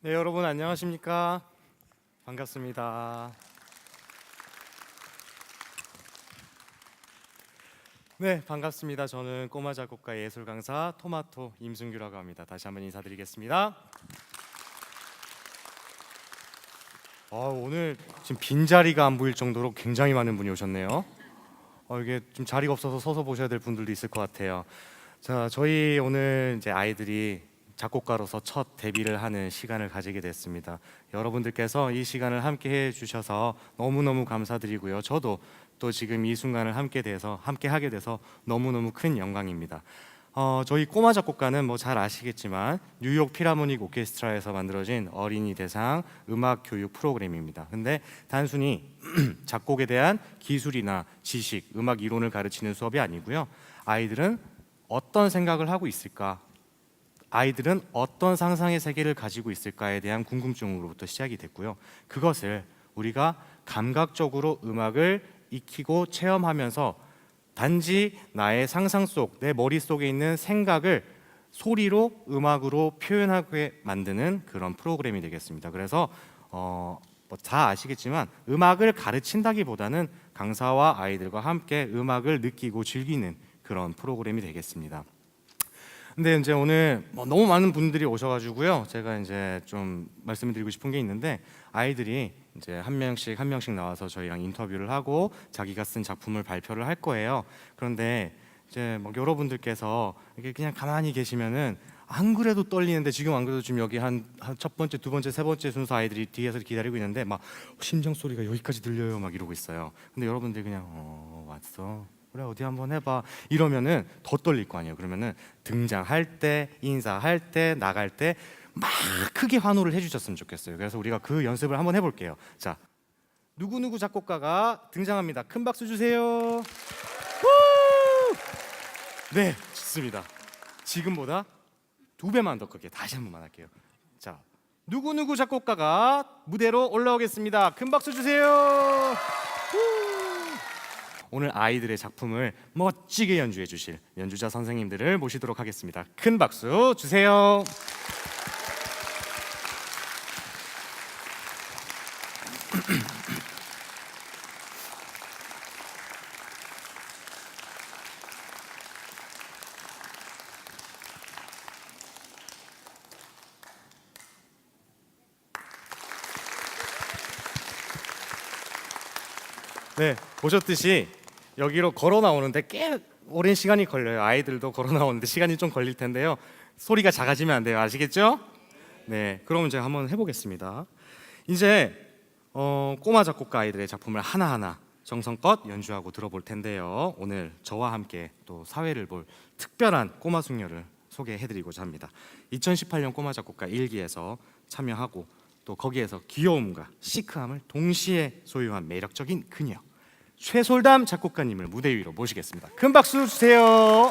네, 여러분 안녕하십니까? 반갑습니다. 네, 반갑습니다. 저는 꼬마 작곡가 예술 강사 토마토 임승규라고 합니다. 다시 한번 인사드리겠습니다. 오늘 지금 빈자리가 안 보일 정도로 굉장히 많은 분이 오셨네요. 이게 좀 자리가 없어서 서서 보셔야 될 분들도 있을 것 같아요. 자, 저희 오늘 이제 아이들이 작곡가로서 첫 데뷔를 하는 시간을 가지게 됐습니다. 여러분들께서 이 시간을 함께 해주셔서 너무너무 감사드리고요. 저도 또 지금 이 순간을 함께 하게 돼서 너무너무 큰 영광입니다. 저희 꼬마 작곡가는 뭐 잘 아시겠지만 뉴욕 필하모닉 오케스트라에서 만들어진 어린이 대상 음악 교육 프로그램입니다. 근데 단순히 작곡에 대한 기술이나 지식, 음악 이론을 가르치는 수업이 아니고요. 아이들은 어떤 생각을 하고 있을까? 아이들은 어떤 상상의 세계를 가지고 있을까에 대한 궁금증으로부터 시작이 됐고요. 그것을 우리가 감각적으로 음악을 익히고 체험하면서 단지 나의 상상 속, 내 머릿속에 있는 생각을 소리로 음악으로 표현하게 만드는 그런 프로그램이 되겠습니다. 그래서 다 아시겠지만 음악을 가르친다기보다는 강사와 아이들과 함께 음악을 느끼고 즐기는 그런 프로그램이 되겠습니다. 근데 이제 오늘 너무 많은 분들이 오셔가지고요. 제가 이제 좀 말씀드리고 싶은 게 있는데, 아이들이 이제 한 명씩 나와서 저희랑 인터뷰를 하고 자기가 쓴 작품을 발표를 할 거예요. 그런데 이제 여러분들께서 이렇게 그냥 가만히 계시면은 안 그래도 떨리는데, 지금 안 그래도 지금 여기 한 첫 번째, 두 번째, 세 번째 순서 아이들이 뒤에서 기다리고 있는데 막 심장 소리가 여기까지 들려요 막 이러고 있어요. 근데 여러분들 그냥 왔어. 그래 어디 한번 해봐 이러면은 더 떨릴 거 아니에요. 그러면은 등장할 때, 인사할 때, 나갈 때 막 크게 환호를 해주셨으면 좋겠어요. 그래서 우리가 그 연습을 한번 해볼게요. 자, 누구누구 작곡가가 등장합니다. 큰 박수 주세요. 우! 네, 좋습니다. 지금보다 2배만 더 크게 다시 한 번만 할게요. 자, 누구누구 작곡가가 무대로 올라오겠습니다. 큰 박수 주세요. 오늘 아이들의 작품을 멋지게 연주해 주실 연주자 선생님들을 모시도록 하겠습니다. 큰 박수 주세요. 네, 보셨듯이 여기로 걸어 나오는데 꽤 오랜 시간이 걸려요. 아이들도 걸어 나오는데 시간이 좀 걸릴 텐데요. 소리가 작아지면 안 돼요. 아시겠죠? 네, 그럼 제가 한번 해보겠습니다. 이제 꼬마 작곡가 아이들의 작품을 하나하나 정성껏 연주하고 들어볼 텐데요. 오늘 저와 함께 또 사회를 볼 특별한 꼬마 숙녀를 소개해드리고자 합니다. 2018년 꼬마 작곡가 일기에서 참여하고 또 거기에서 귀여움과 시크함을 동시에 소유한 매력적인 그녀 최솔담 작곡가님을 무대 위로 모시겠습니다. 큰 박수 주세요.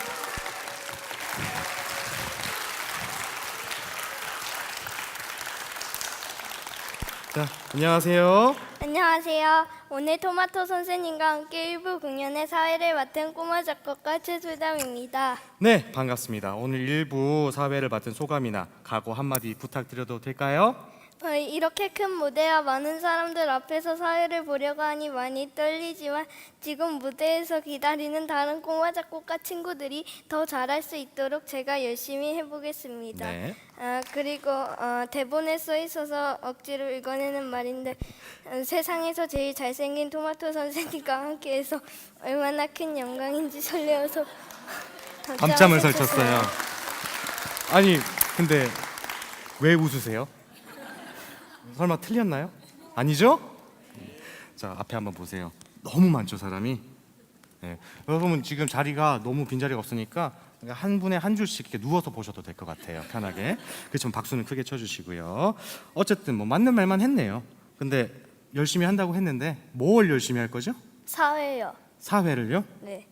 자, 안녕하세요. 안녕하세요. 오늘 토마토 선생님과 함께 일부 공연의 사회를 맡은 꼬마 작곡가 최솔담입니다. 네, 반갑습니다. 오늘 일부 사회를 맡은 소감이나 각오 한마디 부탁드려도 될까요? 이렇게 큰 무대와 많은 사람들 앞에서 사회를 보려고 하니 많이 떨리지만 지금 무대에서 기다리는 다른 꼬마 작곡가 친구들이 더 잘할 수 있도록 제가 열심히 해보겠습니다. 네. 그리고 대본에 써 있어서 억지로 읽어내는 말인데 세상에서 제일 잘생긴 토마토 선생님과 함께해서 얼마나 큰 영광인지 설레어서 밤잠을 설쳤어요. 아니, 근데 왜 웃으세요? 설마 틀렸나요? 아니죠? 자, 앞에 한번 보세요. 너무 많죠, 사람이. 네. 여러분 지금 자리가 너무 빈자리가 없으니까 한 분에 한 줄씩 이렇게 누워서 보셔도 될 것 같아요. 편하게. 그렇지만 박수는 크게 쳐주시고요. 어쨌든 맞는 말만 했네요. 근데 열심히 한다고 했는데 뭘 열심히 할 거죠? 사회요. 사회를요? 네.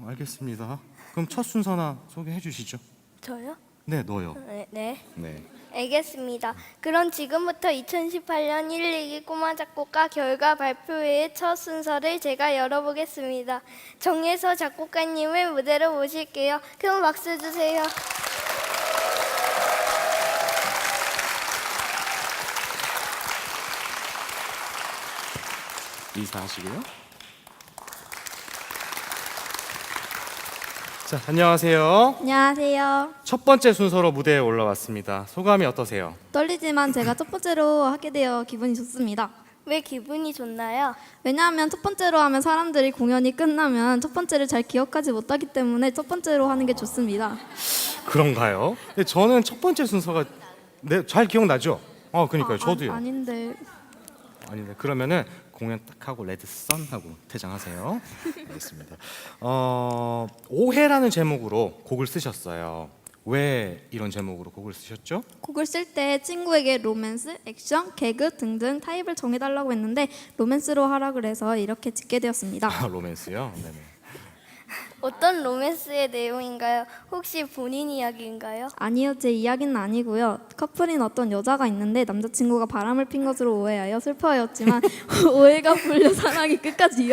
알겠습니다. 그럼 첫 순서나 소개해 주시죠. 저요? 네, 너요. 네. 네. 알겠습니다. 그럼 지금부터 2018년 1, 2기 꼬마 작곡가 결과 발표회의 첫 순서를 제가 열어보겠습니다. 정예서 작곡가님을 무대로 모실게요. 큰 박수 주세요. 인사하시고요. 자, 안녕하세요. 안녕하세요. 첫 번째 순서로 무대에 올라왔습니다. 소감이 어떠세요? 떨리지만 제가 첫 번째로 하게 되어 기분이 좋습니다. 왜 기분이 좋나요? 왜냐하면 첫 번째로 하면 사람들이 공연이 끝나면 첫 번째를 잘 기억하지 못하기 때문에 첫 번째로 하는 게 좋습니다. 그런가요? 근데 저는 첫 번째 순서가 잘 기억나죠? 그러니까요. 저도요. 아닌데. 아닌데 그러면은 공연 딱 하고 레드 선 하고 퇴장하세요. 알겠습니다. 오해라는 제목으로 곡을 쓰셨어요. 왜 이런 제목으로 곡을 쓰셨죠? 곡을 쓸 때 친구에게 로맨스, 액션, 개그 등등 타입을 정해달라고 했는데 로맨스로 하라 그래서 이렇게 짓게 되었습니다. 로맨스요? 네네. 어떤 로맨스의 내용인가요? 혹시 본인 이야기인가요? 아니요, 제 이야기는 아니고요. 커플인 어떤 여자가 있는데 남자친구가 바람을 핀 것으로 오해하여 슬퍼하였지만 오해가 풀려 사랑이 끝까지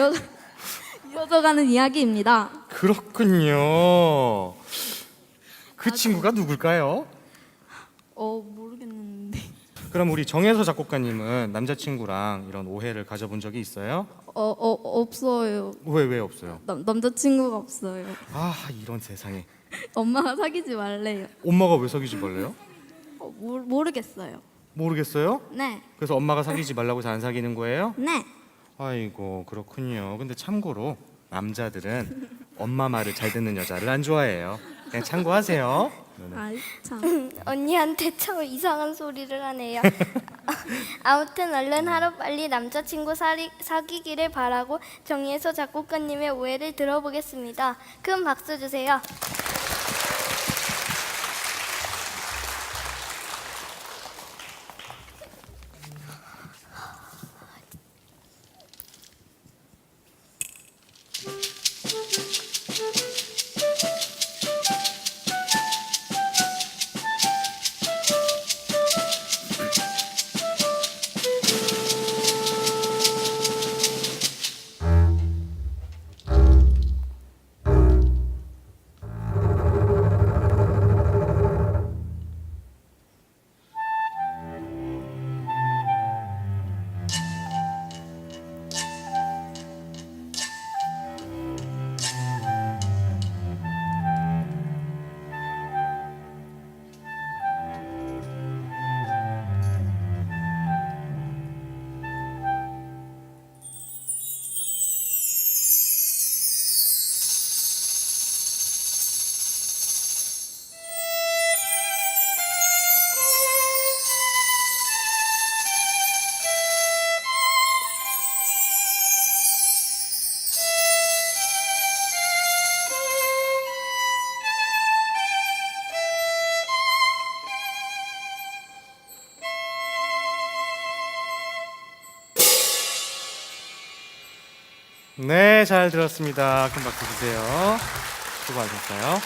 이어져가는 이야기입니다. 그렇군요. 그 친구가 누굴까요? 모르겠는데. 그럼 우리 정혜서 작곡가님은 남자친구랑 이런 오해를 가져본 적이 있어요? 없어요. 왜 없어요? 남자친구가 없어요. 이런 세상에. 엄마가 사귀지 말래요. 엄마가 왜 사귀지 말래요? 모르겠어요. 모르겠어요? 네, 그래서 엄마가 사귀지 말라고 해서 안 사귀는 거예요? 네. 아이고 그렇군요. 근데 참고로 남자들은 엄마 말을 잘 듣는 여자를 안 좋아해요. 그냥 참고하세요. 네네. 아이 참. 언니한테 참 이상한 소리를 하네요. 아무튼 얼른 하루빨리 남자친구 사귀기를 바라고 정예서 작곡가님의 오해를 들어보겠습니다. 큰 박수 주세요. 네, 잘 들었습니다. 큰 박수 주세요. 수고하셨어요.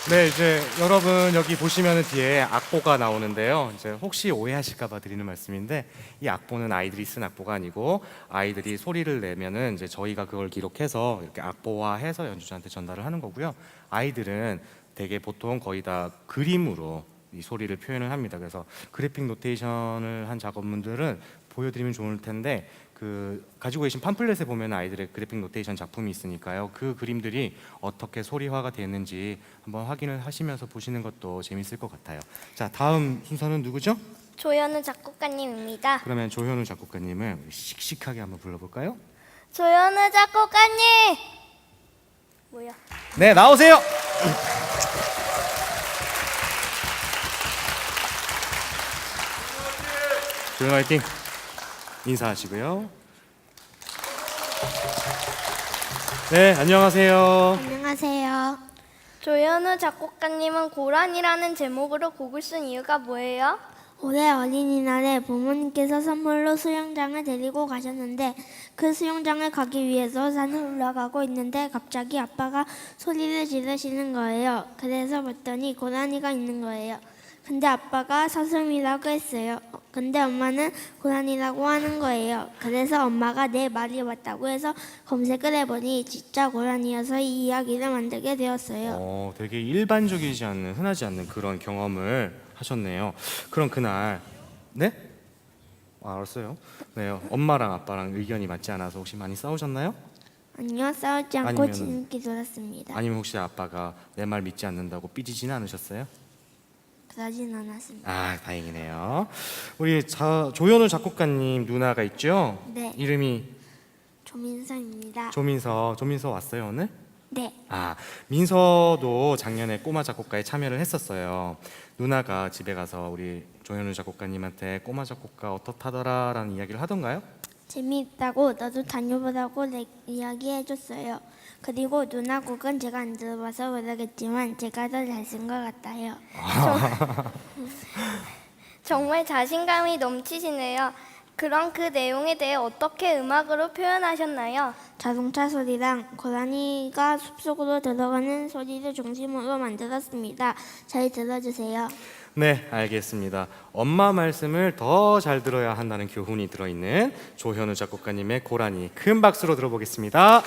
네, 이제 여러분 여기 보시면은 뒤에 악보가 나오는데요. 이제 혹시 오해하실까봐 드리는 말씀인데 이 악보는 아이들이 쓴 악보가 아니고 아이들이 소리를 내면은 이제 저희가 그걸 기록해서 이렇게 악보화해서 연주자한테 전달을 하는 거고요. 아이들은 되게 보통 거의 다 그림으로 이 소리를 표현을 합니다. 그래서 그래픽 노테이션을 한 작업물들은 보여드리면 좋을 텐데 그 가지고 계신 팜플렛에 보면 아이들의 그래픽 노테이션 작품이 있으니까요. 그 그림들이 어떻게 소리화가 되는지 한번 확인을 하시면서 보시는 것도 재밌을 것 같아요. 자, 다음 순서는 누구죠? 조현우 작곡가님입니다. 그러면 조현우 작곡가님을 우리 씩씩하게 한번 불러볼까요? 조현우 작곡가님! 뭐야? 네, 나오세요. 조현우 화이팅. 인사하시고요. 네, 안녕하세요. 안녕하세요. 조현우 작곡가님은 고란이라는 제목으로 곡을 쓴 이유가 뭐예요? 올해 어린이날에 부모님께서 선물로 수영장을 데리고 가셨는데 그 수영장을 가기 위해서 산을 올라가고 있는데 갑자기 아빠가 소리를 지르시는 거예요. 그래서 봤더니 고라니가 있는 거예요. 근데 아빠가 사슴이라고 했어요. 근데 엄마는 고라니라고 하는 거예요. 그래서 엄마가 내 말이 맞다고 해서 검색을 해보니 진짜 고라니여서 이 이야기를 만들게 되었어요. 되게 일반적이지 않는, 흔하지 않는 그런 경험을 하셨네요. 그럼 그날, 네? 알았어요. 네, 엄마랑 아빠랑 의견이 맞지 않아서 혹시 많이 싸우셨나요? 아니요, 싸우지 않고 아니면은- 재밌게 놀았습니다. 아니면 혹시 아빠가 내 말 믿지 않는다고 삐지지는 않으셨어요? 그러진 않았습니다. 아, 다행이네요. 우리 조현우 작곡가님 누나가 있죠? 네. 이름이 조민서입니다. 조민서 왔어요 오늘? 네. 아, 민서도 작년에 꼬마 작곡가에 참여를 했었어요. 누나가 집에 가서 우리 조현우 작곡가님한테 꼬마 작곡가 어떻다더라라는 이야기를 하던가요? 재미있다고 너도 다녀보라고 이야기해줬어요. 그리고 누나 곡은 제가 안 들어봐서 모르겠지만 제가 더 잘 쓴 것 같아요. 정말 자신감이 넘치시네요. 그럼 그 내용에 대해 어떻게 음악으로 표현하셨나요? 자동차 소리랑 고라니가 숲속으로 들어가는 소리를 중심으로 만들었습니다. 잘 들어주세요. 네, 알겠습니다. 엄마 말씀을 더 잘 들어야 한다는 교훈이 들어있는 조현우 작곡가님의 고라니 큰 박수로 들어보겠습니다.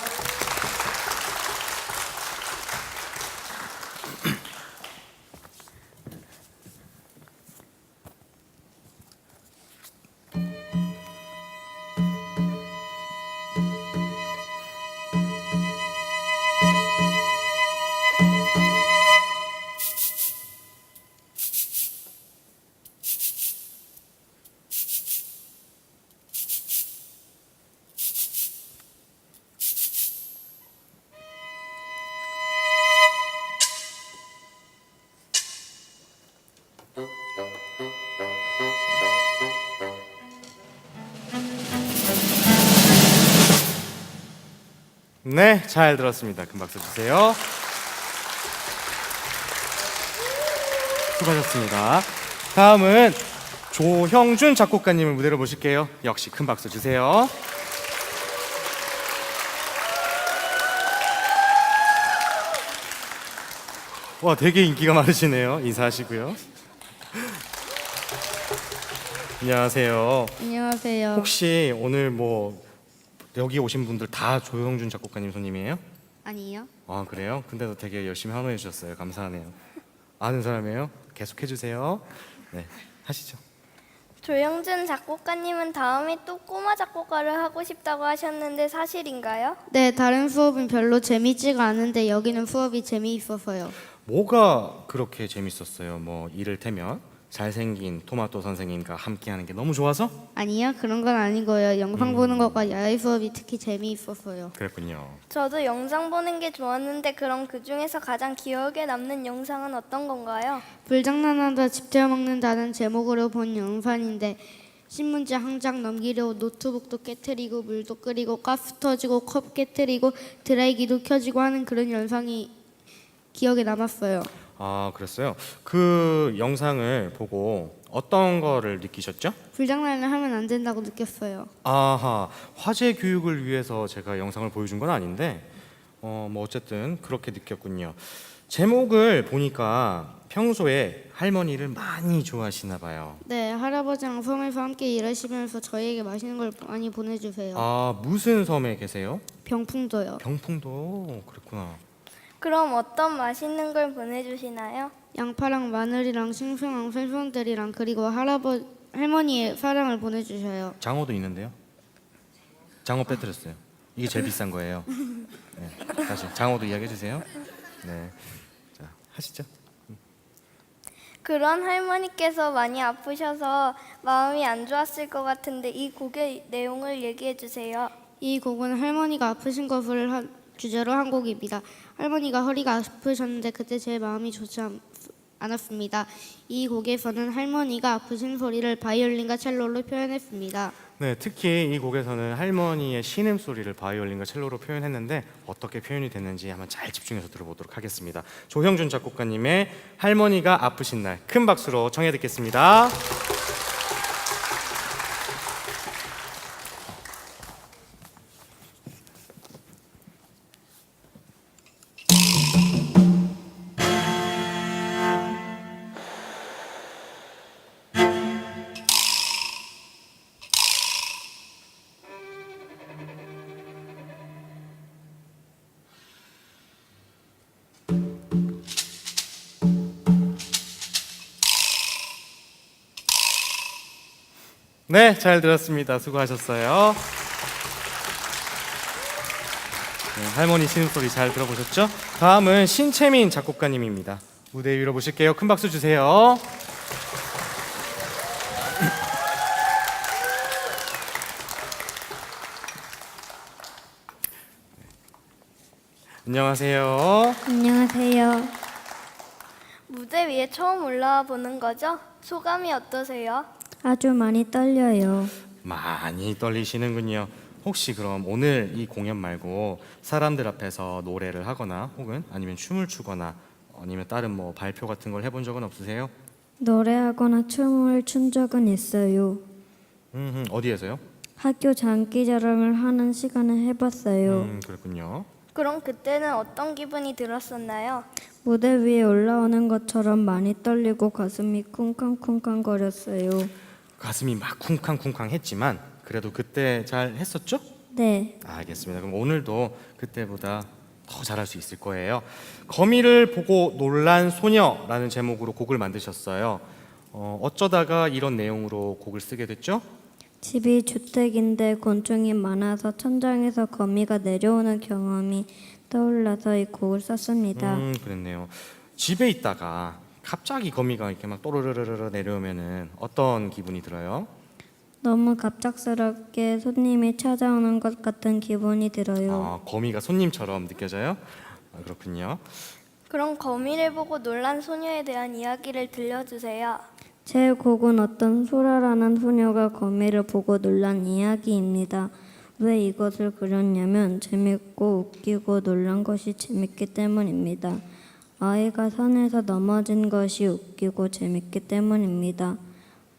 네, 잘 들었습니다. 큰 박수 주세요. 수고하셨습니다. 다음은 조형준 작곡가님을 무대로 모실게요. 역시 큰 박수 주세요. 와, 되게 인기가 많으시네요. 인사하시고요. 안녕하세요. 안녕하세요. 혹시 오늘 뭐 여기 오신 분들 다 조형준 작곡가님 손님이에요? 아니요. 아, 그래요? 근데도 되게 열심히 환호해 주셨어요. 감사하네요. 아는 사람이에요? 계속 해주세요. 네, 하시죠. 조영준 작곡가님은 다음에 또 꼬마 작곡가를 하고 싶다고 하셨는데 사실인가요? 네, 다른 수업은 별로 재밌지가 않은데 여기는 수업이 재미있어서요. 뭐가 그렇게 재밌었어요? 뭐 이를테면 잘생긴 토마토 선생님과 함께하는 게 너무 좋아서? 아니요, 그런 건 아니고요. 영상 보는 것과 야외 수업이 특히 재미있었어요. 그랬군요. 저도 영상 보는 게 좋았는데 그럼 그 중에서 가장 기억에 남는 영상은 어떤 건가요? 불장난하다 집채워 먹는다는 제목으로 본 영상인데 신문지 한 장 넘기려고 노트북도 깨트리고 물도 끓이고 가스 터지고 컵 깨트리고 드라이기도 켜지고 하는 그런 영상이 기억에 남았어요. 아, 그랬어요? 그 영상을 보고 어떤 거를 느끼셨죠? 불장난을 하면 안 된다고 느꼈어요. 아하, 화재 교육을 위해서 제가 영상을 보여준 건 아닌데 뭐 어쨌든 그렇게 느꼈군요. 제목을 보니까 평소에 할머니를 많이 좋아하시나 봐요. 네, 할아버지랑 섬에서 함께 일하시면서 저희에게 맛있는 걸 많이 보내주세요. 아, 무슨 섬에 계세요? 병풍도요. 병풍도. 그랬구나. 그럼 어떤 맛있는 걸 보내주시나요? 양파랑 마늘이랑 싱싱한 생선들이랑 그리고 할머니의 사랑을 보내주셔요. 장어도 있는데요. 장어 빼뜨렸어요. 이게 제일 비싼 거예요. 네, 다시 장어도 이야기해 주세요. 네, 자 하시죠. 그런 할머니께서 많이 아프셔서 마음이 안 좋았을 것 같은데 이 곡의 내용을 얘기해 주세요. 이 곡은 할머니가 아프신 것을 주제로 한 곡입니다. 할머니가 허리가 아프셨는데 그때 제 마음이 좋지 않았습니다. 이 곡에서는 할머니가 아프신 소리를 바이올린과 첼로로 표현했습니다. 네, 특히 이 곡에서는 할머니의 신음 소리를 바이올린과 첼로로 표현했는데 어떻게 표현이 됐는지 한번 잘 집중해서 들어보도록 하겠습니다. 조형준 작곡가님의 할머니가 아프신 날 큰 박수로 청해 듣겠습니다. 네, 잘 들었습니다. 수고하셨어요. 네, 할머니 신음소리 잘 들어보셨죠? 다음은 신채민 작곡가님입니다. 무대 위로 모실게요. 큰 박수 주세요. 안녕하세요. 안녕하세요. 무대 위에 처음 올라와 보는 거죠? 소감이 어떠세요? 아주 많이 떨려요. 많이 떨리시는군요. 혹시 그럼 오늘 이 공연 말고 사람들 앞에서 노래를 하거나 혹은 아니면 춤을 추거나 아니면 다른 뭐 발표 같은 걸 해본 적은 없으세요? 노래하거나 춤을 춘 적은 있어요. 어디에서요? 학교 장기자랑을 하는 시간에 해봤어요. 그렇군요. 그럼 그때는 어떤 기분이 들었었나요? 무대 위에 올라오는 것처럼 많이 떨리고 가슴이 쿵쾅쿵쾅거렸어요. 가슴이 막 쿵쾅쿵쾅 했지만 그래도 그때 잘 했었죠? 네, 알겠습니다. 그럼 오늘도 그때보다 더 잘할 수 있을 거예요. 거미를 보고 놀란 소녀라는 제목으로 곡을 만드셨어요. 어쩌다가 이런 내용으로 곡을 쓰게 됐죠? 집이 주택인데 곤충이 많아서 천장에서 거미가 내려오는 경험이 떠올라서 이 곡을 썼습니다. 그랬네요. 집에 있다가 갑자기 거미가 이렇게 막 또르르르르 내려오면은 어떤 기분이 들어요? 너무 갑작스럽게 손님이 찾아오는 것 같은 기분이 들어요. 거미가 손님처럼 느껴져요? 그렇군요. 그럼 거미를 보고 놀란 소녀에 대한 이야기를 들려주세요. 제 곡은 어떤 소라라는 소녀가 거미를 보고 놀란 이야기입니다. 왜 이것을 그렸냐면 재밌고 웃기고 놀란 것이 재밌기 때문입니다. 아이가 산에서 넘어진 것이 웃기고 재밌기 때문입니다.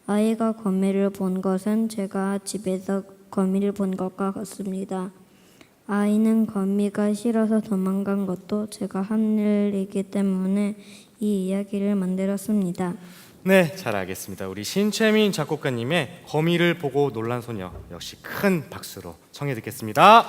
아이가 거미를 본 것은 제가 집에서 거미를 본 것과 같습니다. 아이는 거미가 싫어서 도망간 것도 제가 한 일이기 때문에 이 이야기를 만들었습니다. 네, 잘 알겠습니다. 우리 신채민 작곡가님의 거미를 보고 놀란 소녀 역시 큰 박수로 청해 듣겠습니다.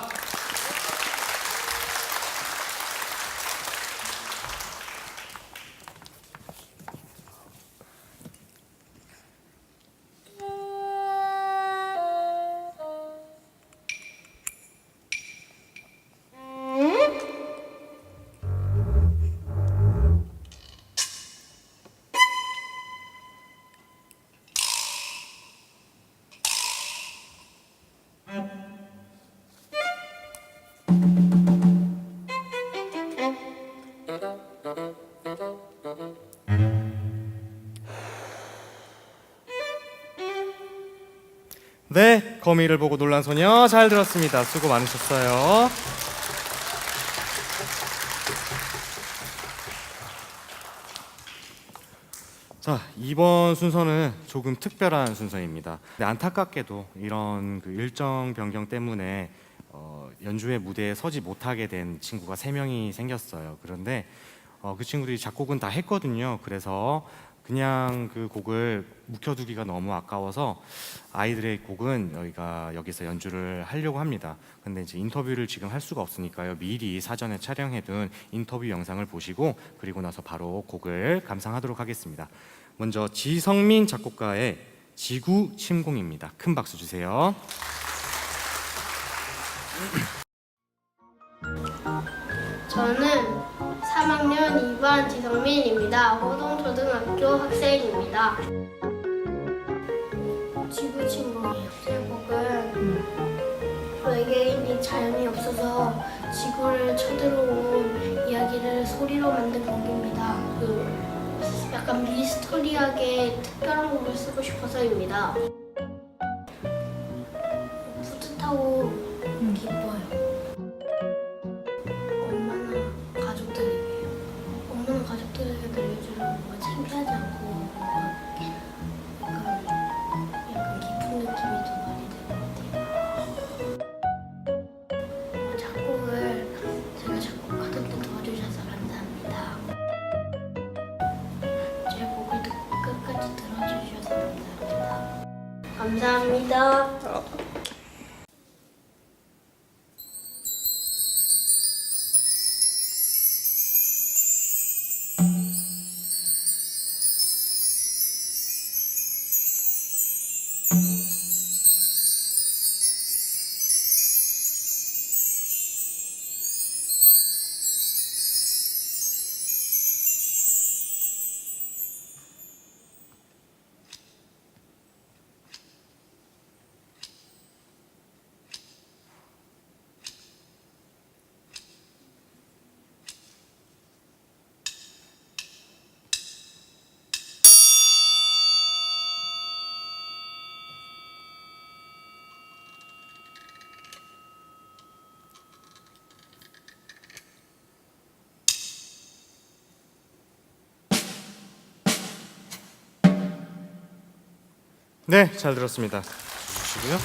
네, 거미를 보고 놀란 소녀 잘 들었습니다. 수고 많으셨어요. 자, 이번 순서는 조금 특별한 순서입니다. 근데 안타깝게도 이런 그 일정 변경 때문에 연주회 무대에 서지 못하게 된 친구가 3명이 생겼어요. 그런데 그 친구들이 작곡은 다 했거든요. 그래서 그냥 그 곡을 묵혀두기가 너무 아까워서 아이들의 곡은 여기서 연주를 하려고 합니다. 근데 이제 인터뷰를 지금 할 수가 없으니까요. 미리 사전에 촬영해둔 인터뷰 영상을 보시고 그리고 나서 바로 곡을 감상하도록 하겠습니다. 먼저 지성민 작곡가의 지구 침공입니다. 큰 박수 주세요. 저는 3학년 2반 지성민입니다. 호동초등학교 학생입니다. 지구 침공이에요. 제 곡은 외계인이 자연이 없어서 지구를 쳐들어온 이야기를 소리로 만든 곡입니다. 약간 미스터리하게 특별한 곡을 쓰고 싶어서입니다. 뿌듯하고 기뻐요. 엄마나 가족들에게 들려주면 뭔가 창피하지 않고 약간 깊은 느낌이 더 많이 드는 것 같아요. 작곡을 제가 작곡하던 때 도와주셔서 감사합니다. 제 곡을 끝까지 들어주셔서 감사합니다. 감사합니다. 네, 잘 들었습니다. 주시고요.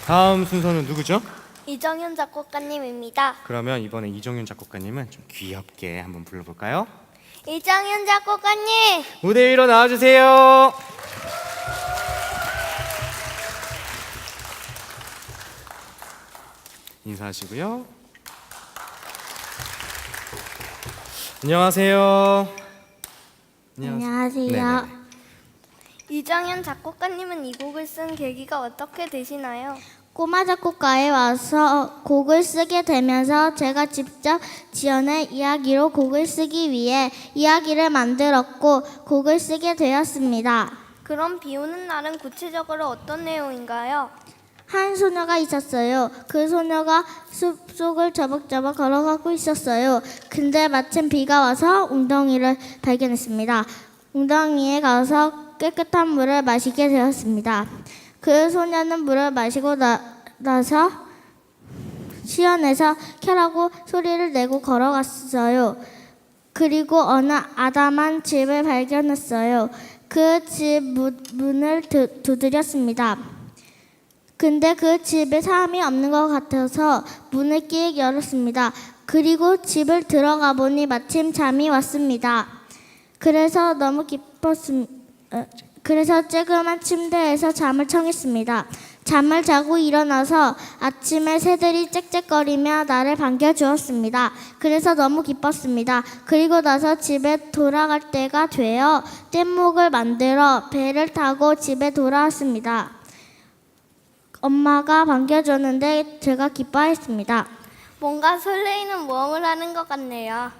다음 순서는 누구죠? 이정현 작곡가님입니다. 그러면 이번에 이정윤 작곡가님은 좀 귀엽게 한번 불러볼까요? 이정현 작곡가님! 무대 위로 나와주세요. 인사하시고요. 안녕하세요. 안녕하세요. 네네네. 이정현 작곡가님은 이 곡을 쓴 계기가 어떻게 되시나요? 꼬마 작곡가에 와서 곡을 쓰게 되면서 제가 직접 지어낸 이야기로 곡을 쓰기 위해 이야기를 만들었고 곡을 쓰게 되었습니다. 그럼 비 오는 날은 구체적으로 어떤 내용인가요? 한 소녀가 있었어요. 그 소녀가 숲속을 저벅저벅 걸어가고 있었어요. 근데 마침 비가 와서 웅덩이를 발견했습니다. 웅덩이에 가서 깨끗한 물을 마시게 되었습니다. 그 소녀는 물을 마시고 나서 시원해서 켜라고 소리를 내고 걸어갔어요. 그리고 어느 아담한 집을 발견했어요. 그 집 문을 두드렸습니다. 근데 그 집에 사람이 없는 것 같아서 문을 끼익 열었습니다. 그리고 집을 들어가 보니 마침 잠이 왔습니다. 그래서 너무 그래서 쬐그만 침대에서 잠을 청했습니다. 잠을 자고 일어나서 아침에 새들이 짹짹거리며 나를 반겨주었습니다. 그래서 너무 기뻤습니다. 그리고 나서 집에 돌아갈 때가 되어 뗏목을 만들어 배를 타고 집에 돌아왔습니다. 엄마가 반겨줬는데 제가 기뻐했습니다. 뭔가 설레이는 모험을 하는 것 같네요.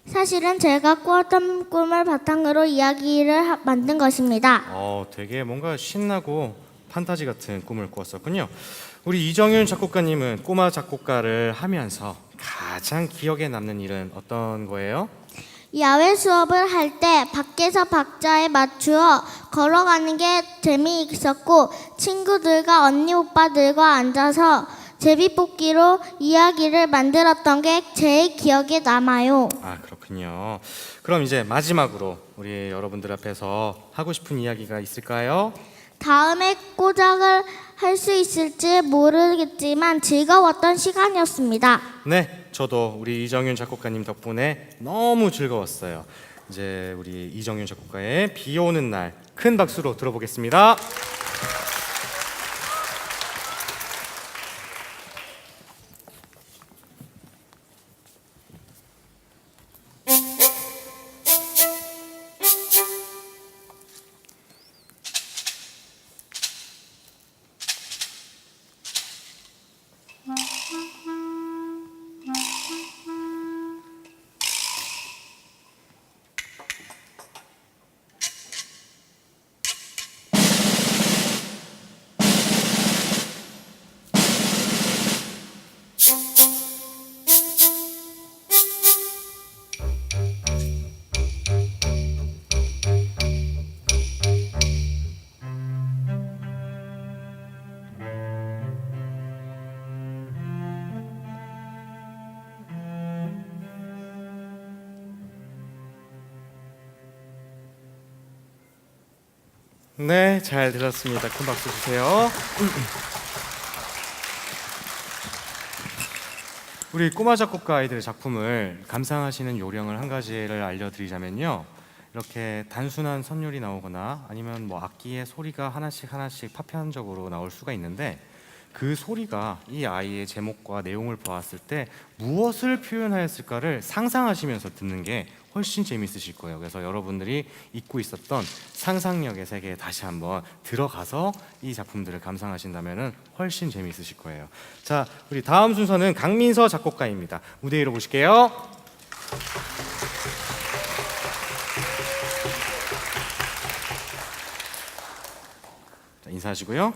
사실은 제가 꾸었던 꿈을 바탕으로 이야기를 만든 것입니다. 되게 뭔가 신나고 판타지 같은 꿈을 꾸었었군요. 우리 이정윤 작곡가님은 꼬마 작곡가를 하면서 가장 기억에 남는 일은 어떤 거예요? 야외 수업을 할 때 밖에서 박자에 맞추어 걸어가는 게 재미있었고 친구들과 언니 오빠들과 앉아서 제비뽑기로 이야기를 만들었던 게 제일 기억에 남아요. 아, 그렇군요. 그럼 이제 마지막으로 우리 여러분들 앞에서 하고 싶은 이야기가 있을까요? 다음에 꼬작을 할 수 있을지 모르겠지만 즐거웠던 시간이었습니다. 네, 저도 우리 이정윤 작곡가님 덕분에 너무 즐거웠어요. 이제 우리 이정윤 작곡가의 비 오는 날 큰 박수로 들어보겠습니다. 네, 잘 들었습니다. 큰 박수 주세요. 우리 꼬마 작곡가 아이들의 작품을 감상하시는 요령을 한 가지를 알려드리자면요. 이렇게 단순한 선율이 나오거나 아니면 뭐 악기의 소리가 하나씩 파편적으로 나올 수가 있는데 그 소리가 이 아이의 제목과 내용을 보았을 때 무엇을 표현하였을까를 상상하시면서 듣는 게 훨씬 재미있으실 거예요. 그래서 여러분들이 잊고 있었던 상상력의 세계에 다시 한번 들어가서 이 작품들을 감상하신다면 훨씬 재미있으실 거예요. 자, 우리 다음 순서는 강민서 작곡가입니다. 무대 위로 보실게요. 자, 인사하시고요.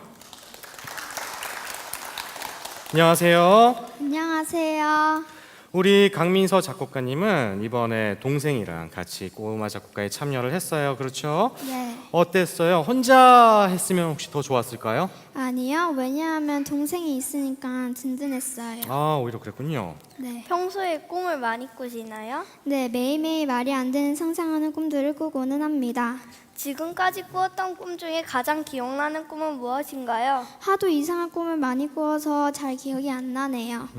안녕하세요. 안녕하세요. 우리 강민서 작곡가님은 이번에 동생이랑 같이 꼬마 작곡가에 참여를 했어요. 그렇죠? 네. 어땠어요? 혼자 했으면 혹시 더 좋았을까요? 아니요. 왜냐하면 동생이 있으니까 든든했어요. 아, 오히려 그랬군요. 네. 평소에 꿈을 많이 꾸시나요? 네, 매일매일 말이 안 되는 상상하는 꿈들을 꾸고는 합니다. 지금까지 꾸었던 꿈 중에 가장 기억나는 꿈은 무엇인가요? 하도 이상한 꿈을 많이 꾸어서 잘 기억이 안 나네요.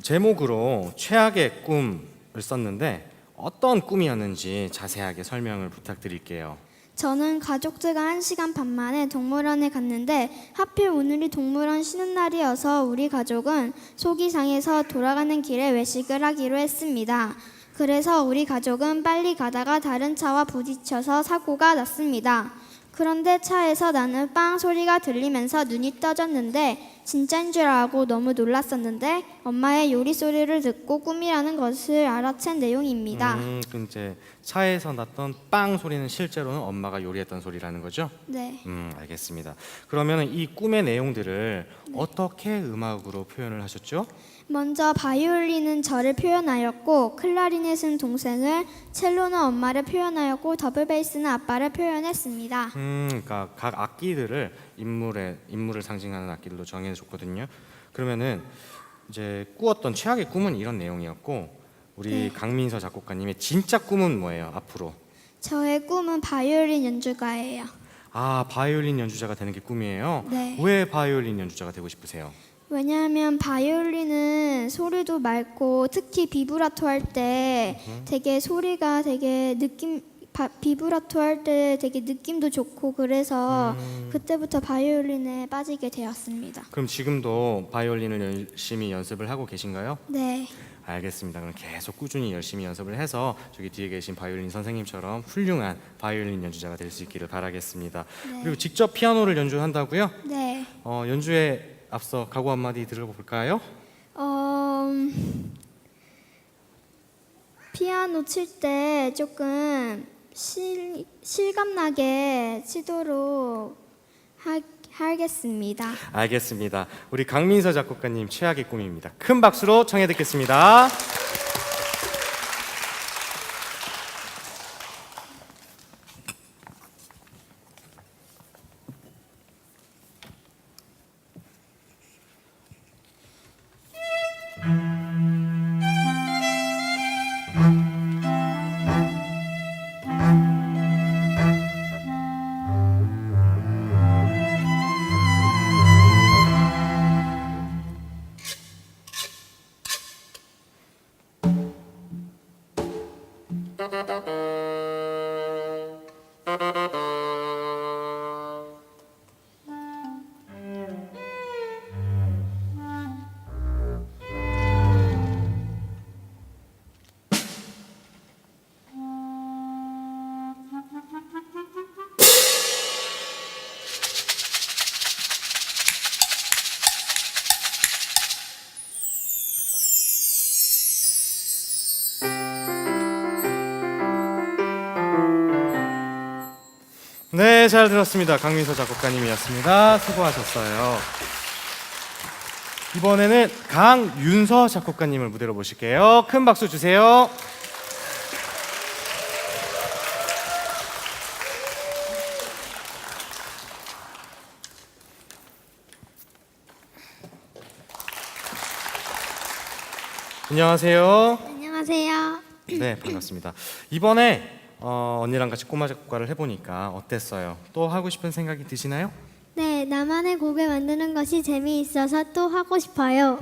제목으로 최악의 꿈을 썼는데 어떤 꿈이었는지 자세하게 설명을 부탁드릴게요. 저는 가족들과 1시간 반 만에 동물원에 갔는데 하필 오늘이 동물원 쉬는 날이어서 우리 가족은 속이 상해서 돌아가는 길에 외식을 하기로 했습니다. 그래서 우리 가족은 빨리 가다가 다른 차와 부딪혀서 사고가 났습니다. 그런데 차에서 나는 빵 소리가 들리면서 눈이 떠졌는데 진짜인 줄 알고 너무 놀랐었는데 엄마의 요리 소리를 듣고 꿈이라는 것을 알아챈 내용입니다. 이제 차에서 났던 빵 소리는 실제로는 엄마가 요리했던 소리라는 거죠? 네. 알겠습니다. 그러면 이 꿈의 내용들을 어떻게 음악으로 표현을 하셨죠? 먼저 바이올린은 저를 표현하였고 클라리넷은 동생을, 첼로는 엄마를 표현하였고 더블 베이스는 아빠를 표현했습니다. 그러니까 각 악기들을 인물을 상징하는 악기들로 정해줬거든요. 그러면은 이제 꾸었던 최악의 꿈은 이런 내용이었고 우리 강민서 작곡가님의 진짜 꿈은 뭐예요? 앞으로 저의 꿈은 바이올린 연주가예요. 바이올린 연주자가 되는 게 꿈이에요? 네. 왜 바이올린 연주자가 되고 싶으세요? 왜냐하면 바이올린은 소리도 맑고 특히 비브라토 할 때 되게 소리가 되게 비브라토 할 때 되게 느낌도 좋고 그래서 그때부터 바이올린에 빠지게 되었습니다. 그럼 지금도 바이올린을 열심히 연습을 하고 계신가요? 네. 알겠습니다. 그럼 계속 꾸준히 열심히 연습을 해서 저기 뒤에 계신 바이올린 선생님처럼 훌륭한 바이올린 연주자가 될 수 있기를 바라겠습니다. 네. 그리고 직접 피아노를 연주한다고요? 네. 연주에 앞서 각오 한마디 들어볼까요? 피아노 칠 때 조금 실감나게 치도록 하겠습니다. 알겠습니다. 우리 강민서 작곡가님 최악의 꿈입니다. 큰 박수로 청해 듣겠습니다. 네, 잘 들었습니다. 강민서 작곡가님이었습니다. 수고하셨어요. 이번에는 강윤서 작곡가님을 무대로 모실게요. 큰 박수 주세요. 안녕하세요. 안녕하세요. 네, 반갑습니다. 이번에 언니랑 같이 꼬마 작곡가를 해보니까 어땠어요? 또 하고 싶은 생각이 드시나요? 네, 나만의 곡을 만드는 것이 재미있어서 또 하고 싶어요.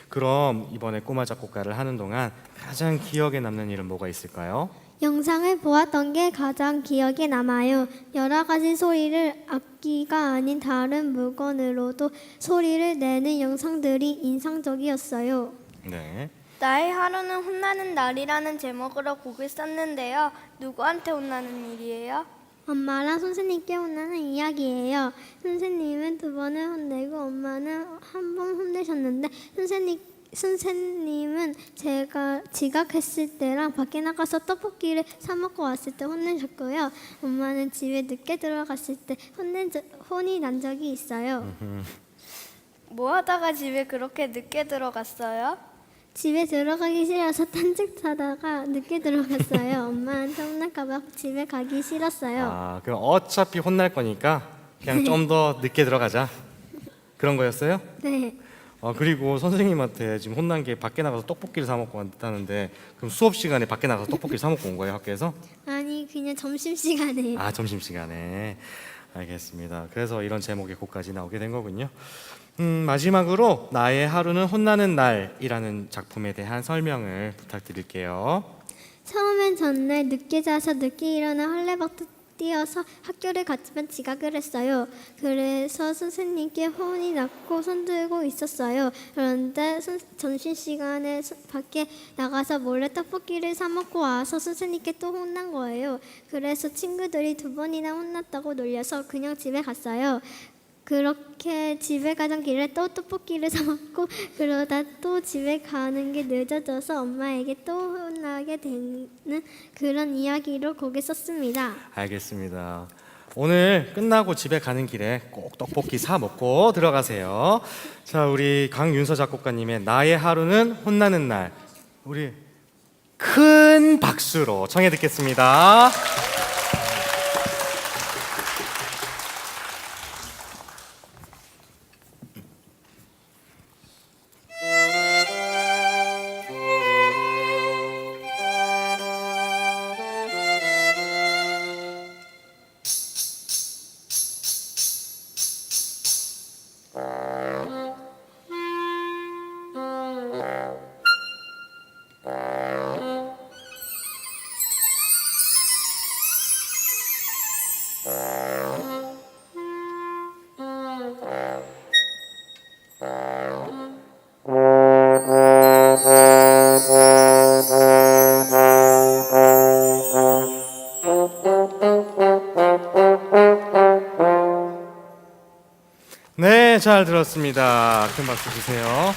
그럼 이번에 꼬마 작곡가를 하는 동안 가장 기억에 남는 일은 뭐가 있을까요? 영상을 보았던 게 가장 기억에 남아요. 여러 가지 소리를 악기가 아닌 다른 물건으로도 소리를 내는 영상들이 인상적이었어요. 네. 나의 하루는 혼나는 날이라는 제목으로 곡을 썼는데요. 누구한테 혼나는 일이에요? 엄마랑 선생님께 혼나는 이야기예요. 선생님은 2번을 혼내고 엄마는 한 번 혼내셨는데 선생님은 제가 지각했을 때랑 밖에 나가서 떡볶이를 사 먹고 왔을 때 혼내셨고요. 엄마는 집에 늦게 들어갔을 때 혼이 난 적이 있어요. 뭐 하다가 집에 그렇게 늦게 들어갔어요? 집에 들어가기 싫어서 딴짓하다가 늦게 들어갔어요. 엄마한테 혼날까봐 집에 가기 싫었어요. 그럼 어차피 혼날 거니까 그냥 좀 더 늦게 들어가자. 그런 거였어요? 네. 그리고 선생님한테 지금 혼난 게 밖에 나가서 떡볶이를 사 먹고 왔다는데 그럼 수업 시간에 밖에 나가서 떡볶이를 사 먹고 온 거예요, 학교에서? 아니요. 아니 그냥 점심 시간에. 아, 점심시간에. 알겠습니다. 그래서 이런 제목의 곡까지 나오게 된 거군요. 마지막으로 나의 하루는 혼나는 날이라는 작품에 대한 설명을 부탁드릴게요. 처음엔 전날 늦게 자서 늦게 일어나 헐레벌떡 뛰어서 학교를 갔지만 지각을 했어요. 그래서 선생님께 혼이 났고 손들고 있었어요. 그런데 점심시간에 밖에 나가서 몰래 떡볶이를 사 먹고 와서 선생님께 또 혼난 거예요. 그래서 친구들이 2번이나 혼났다고 놀려서 그냥 집에 갔어요. 그렇게 집에 가던 길에 또 떡볶이를 사 먹고 그러다 또 집에 가는 게 늦어져서 엄마에게 또 혼나게 되는 그런 이야기로 곡에 썼습니다. 알겠습니다. 오늘 끝나고 집에 가는 길에 꼭 떡볶이 사 먹고 들어가세요. 자, 우리 강윤서 작곡가님의 나의 하루는 혼나는 날, 우리 큰 박수로 청해 듣겠습니다. 네, 잘 들었습니다. 큰 박수 주세요.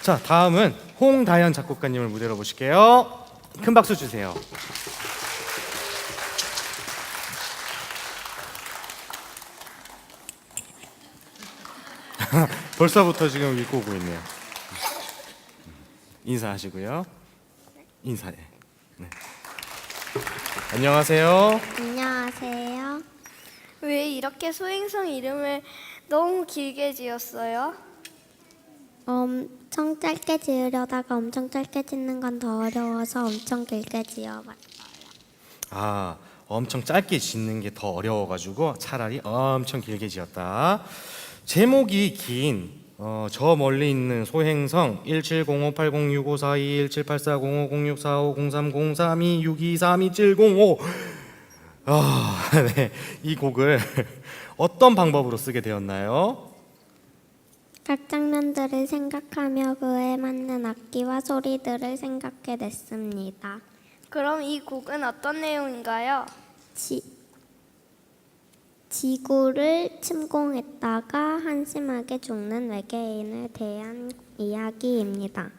자, 다음은 홍다현 작곡가님을 무대로 모실게요. 큰 박수 주세요. 벌써부터 지금 읽고 오고 있네요. 인사하시고요. 인사해. 네. 안녕하세요. 안녕하세요. 왜 이렇게 소행성 이름을 너무 길게 지었어요? 엄청 짧게 지으려다가 엄청 짧게 짓는 건 더 어려워서 엄청 길게 지어봤어요. 아, 엄청 짧게 짓는 게 더 어려워가지고 차라리 엄청 길게 지었다. 제목이 긴 저 멀리 있는 소행성 1705-8065-4178-45-0645-03-03-262-32-705. 네, 이 곡을 어떤 방법으로 쓰게 되었나요? 각 장면들을 생각하며 그에 맞는 악기와 소리들을 생각해냈습니다. 그럼 이 곡은 어떤 내용인가요? 지구를 침공했다가 한심하게 죽는 외계인에 대한 이야기입니다.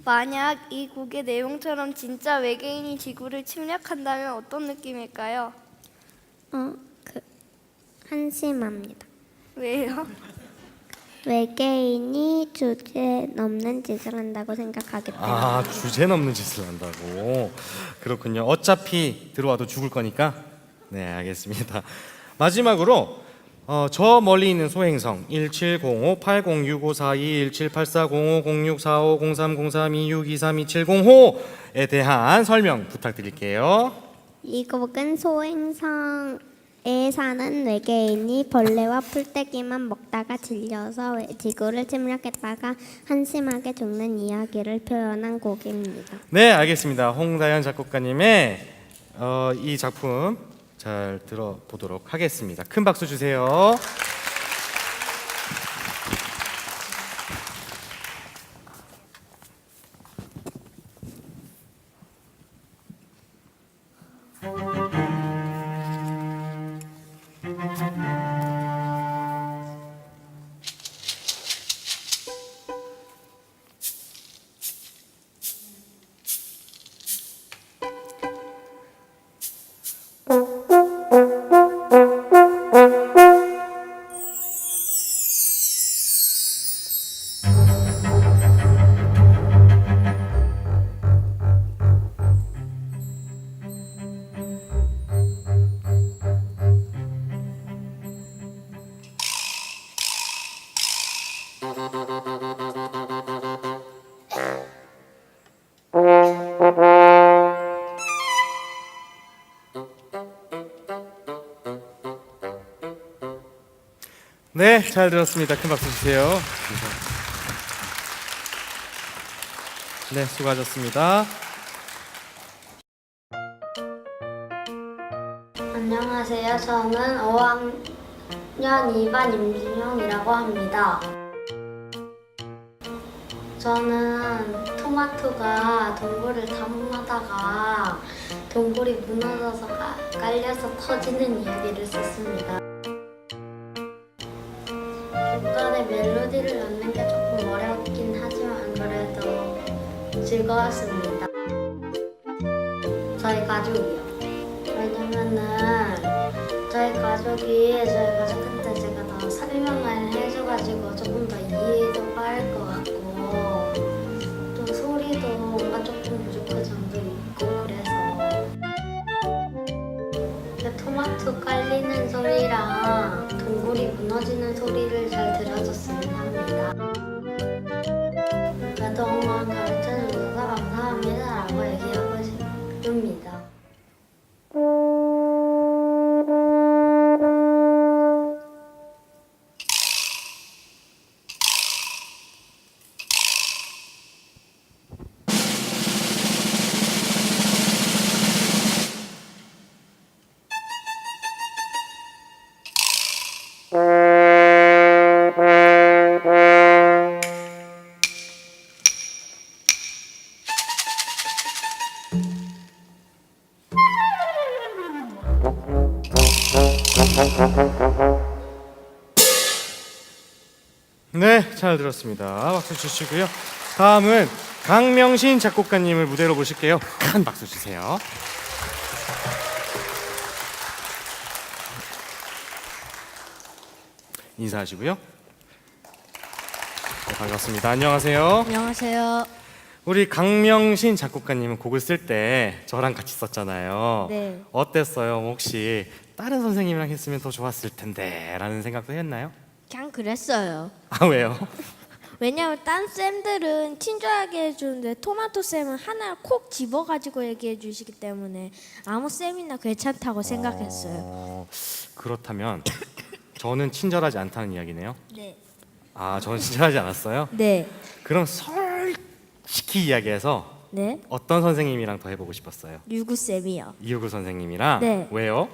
만약 이 곡의 내용처럼 진짜 외계인이 지구를 침략한다면 어떤 느낌일까요? 한심합니다. 왜요? 외계인이 주제 넘는 짓을 한다고 생각하기 때문에. 아, 주제 넘는 짓을 한다고. 그렇군요. 어차피 들어와도 죽을 거니까. 네, 알겠습니다. 마지막으로 저 멀리 있는 소행성 1705-8065-42178405-0645-03-03-262-32-705에 대한 설명 부탁드릴게요. 이 곡은 소행성에 사는 외계인이 벌레와 풀떼기만 먹다가 질려서 지구를 침략했다가 한심하게 죽는 이야기를 표현한 곡입니다. 네, 알겠습니다. 홍다현 작곡가님의 이 작품 잘 들어보도록 하겠습니다. 큰 박수 주세요. 네, 잘 들었습니다. 큰 박수 주세요. 네, 수고하셨습니다. 안녕하세요. 저는 5학년 2반 임진영이라고 합니다. 저는 토마토가 동굴을 탐험하다가 동굴이 무너져서 깔려서 터지는 이야기를 썼습니다. 중간에 멜로디를 넣는 게 조금 어렵긴 하지만 그래도 즐거웠습니다. 저희 가족이요. 왜냐면은 저희 가족한테 제가 더 설명을 해줘가지고 조금 더 이해도 빠를 것 같고 또 소리도 뭔가 조금 부족한 점도 있고 그래서 근데 토마토 깔리는 소리랑 동굴이 무너지는 소리를 잘 들어줬으면 합니다. 그래도 엄마가 가르쳐주셔서 감사합니다라고 얘기하고 싶습니다. 네, 잘 들었습니다. 박수 주시고요. 다음은 강명신 작곡가님을 무대로 모실게요. 큰 박수 주세요. 인사하시고요. 네, 반갑습니다. 안녕하세요. 안녕하세요. 우리 강명신 작곡가님은 곡을 쓸 때 저랑 같이 썼잖아요. 네. 어땠어요? 혹시 다른 선생님이랑 했으면 더 좋았을 텐데 라는 생각도 했나요? 그냥 그랬어요. 아, 왜요? 왜냐면 딴 쌤들은 친절하게 해주는데 토마토 쌤은 하나를 콕 집어가지고 얘기해 주시기 때문에 아무 쌤이나 괜찮다고 생각했어요. 그렇다면 저는 친절하지 않다는 이야기네요. 네. 아, 저는 친절하지 않았어요? 네. 그럼 솔직히 이야기해서 네. 어떤 선생님이랑 더 해보고 싶었어요? 유구 쌤이요. 이효구 선생님이랑? 네. 왜요?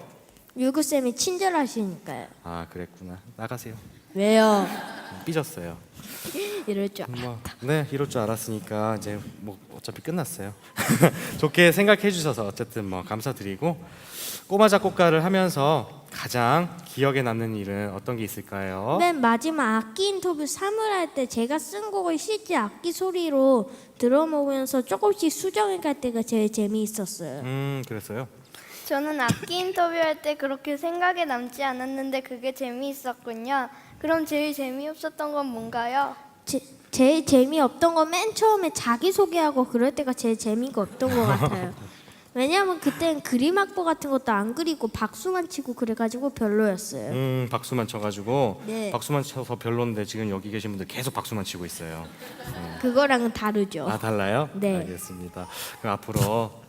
유구 쌤이 친절하시니까요. 아, 그랬구나. 나가세요. 왜요? 삐졌어요. 이럴 줄 네, 이럴 줄 알았으니까 이제 뭐 어차피 끝났어요. 좋게 생각해 주셔서 어쨌든 뭐 감사드리고, 꼬마 작곡가를 하면서 가장 기억에 남는 일은 어떤 게 있을까요? 맨 마지막 악기 인터뷰 3을 할 때 제가 쓴 곡을 실제 악기 소리로 들어보면서 조금씩 수정해 갈 때가 제일 재미있었어요. 그랬어요. 저는 악기 인터뷰할 때 그렇게 생각에 남지 않았는데 그게 재미있었군요. 그럼 제일 재미없었던 건 뭔가요? 제일 재미없던 건 맨 처음에 자기소개하고 그럴 때가 제일 재미가 없던 것 같아요. 왜냐하면 그때는 그림 악보 같은 것도 안 그리고 박수만 치고 그래가지고 별로였어요. 박수만 쳐가지고 네. 박수만 쳐서 별론데 지금 여기 계신 분들 계속 박수만 치고 있어요. 그거랑은 다르죠. 아, 달라요? 네. 알겠습니다. 그럼 앞으로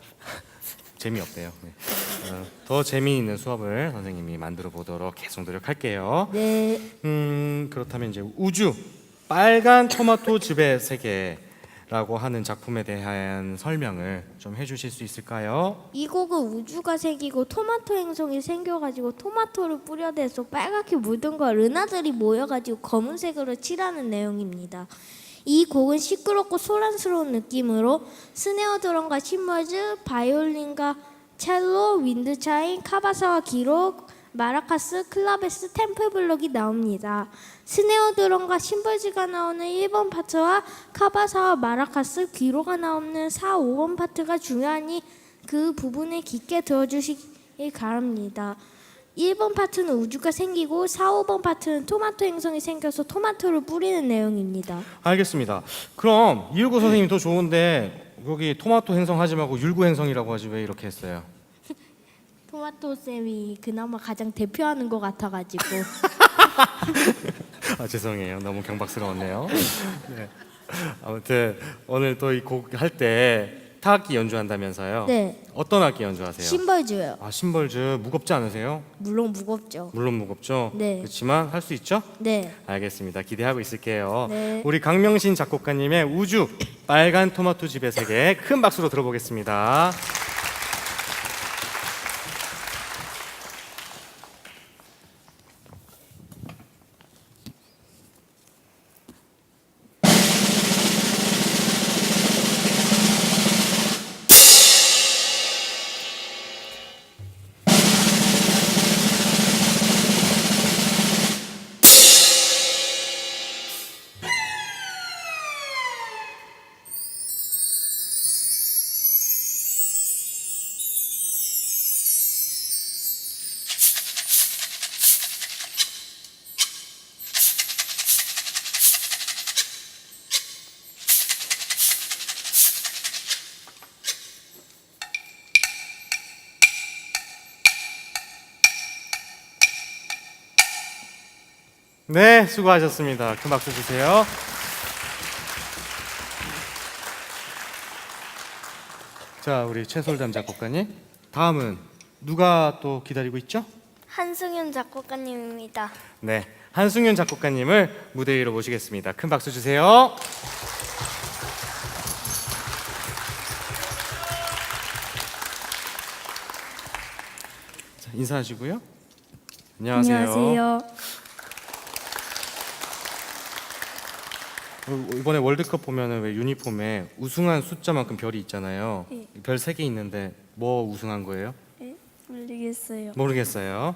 재미없대요. 네. 더 재미있는 수업을 선생님이 만들어 보도록 계속 노력할게요. 네. 그렇다면 이제 우주 빨간 토마토 즙의 세계라고 하는 작품에 대한 설명을 좀 해주실 수 있을까요? 이 곡은 우주가 생기고 토마토 행성이 생겨가지고 토마토를 뿌려대서 빨갛게 물든 걸 은하들이 모여가지고 검은색으로 칠하는 내용입니다. 이 곡은 시끄럽고 소란스러운 느낌으로 스네어 드럼과 심벌즈, 바이올린과 첼로, 윈드차임, 카바사와 기록, 마라카스, 클라베스, 템플블럭이 나옵니다. 스네어 드럼과 심벌즈가 나오는 1번 파트와 카바사와 마라카스, 귀로가 나오는 4, 5번 파트가 중요하니 그 부분을 깊게 들어주시기 바랍니다. 1번 파트는 우주가 생기고 4, 5번 파트는 토마토 행성이 생겨서 토마토를 뿌리는 내용입니다. 알겠습니다. 그럼 이율구 선생님이 더 좋은데 여기 토마토 행성 하지 말고 율구 행성이라고 하지 왜 이렇게 했어요? 토마토 쌤이 그나마 가장 대표하는 것 같아가지고. 아, 죄송해요. 너무 경박스러웠네요. 네. 아무튼 오늘 또 이 곡 할 때 타악기 연주한다면서요? 네. 어떤 악기 연주하세요? 심벌즈요. 아, 심벌즈 무겁지 않으세요? 물론 무겁죠. 물론 무겁죠. 네. 그렇지만 할 수 있죠? 네. 알겠습니다. 기대하고 있을게요. 네. 우리 강명신 작곡가님의 우주 빨간 토마토 집의 세계 큰 박수로 들어보겠습니다. 네, 수고하셨습니다. 큰 박수 주세요. 자, 우리 최솔담 작곡가님, 다음은 누가 또 기다리고 있죠? 한승윤 작곡가님입니다. 네, 한승윤 작곡가님을 무대 위로 모시겠습니다. 큰 박수 주세요. 자, 인사하시고요. 안녕하세요. 이번에 월드컵 보면은 왜 유니폼에 우승한 숫자만큼 별이 있잖아요. 별 3개 있는데 뭐 우승한 거예요? 모르겠어요. 모르겠어요.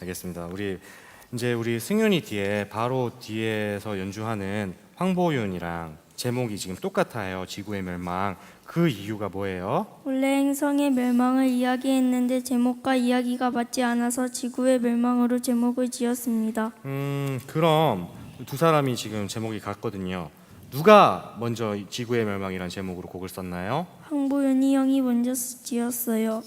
알겠습니다. 우리 승윤이 뒤에 바로 뒤에서 연주하는 황보윤이랑 제목이 지금 똑같아요. 지구의 멸망. 그 이유가 뭐예요? 원래 행성의 멸망을 이야기했는데 제목과 이야기가 맞지 않아서 지구의 멸망으로 제목을 지었습니다. 그럼 두 사람이 지금 제목이 같거든요. 누가 먼저 이 지구의 멸망이란 제목으로 곡을 썼나요? 황보윤이 형이 먼저 지었어요.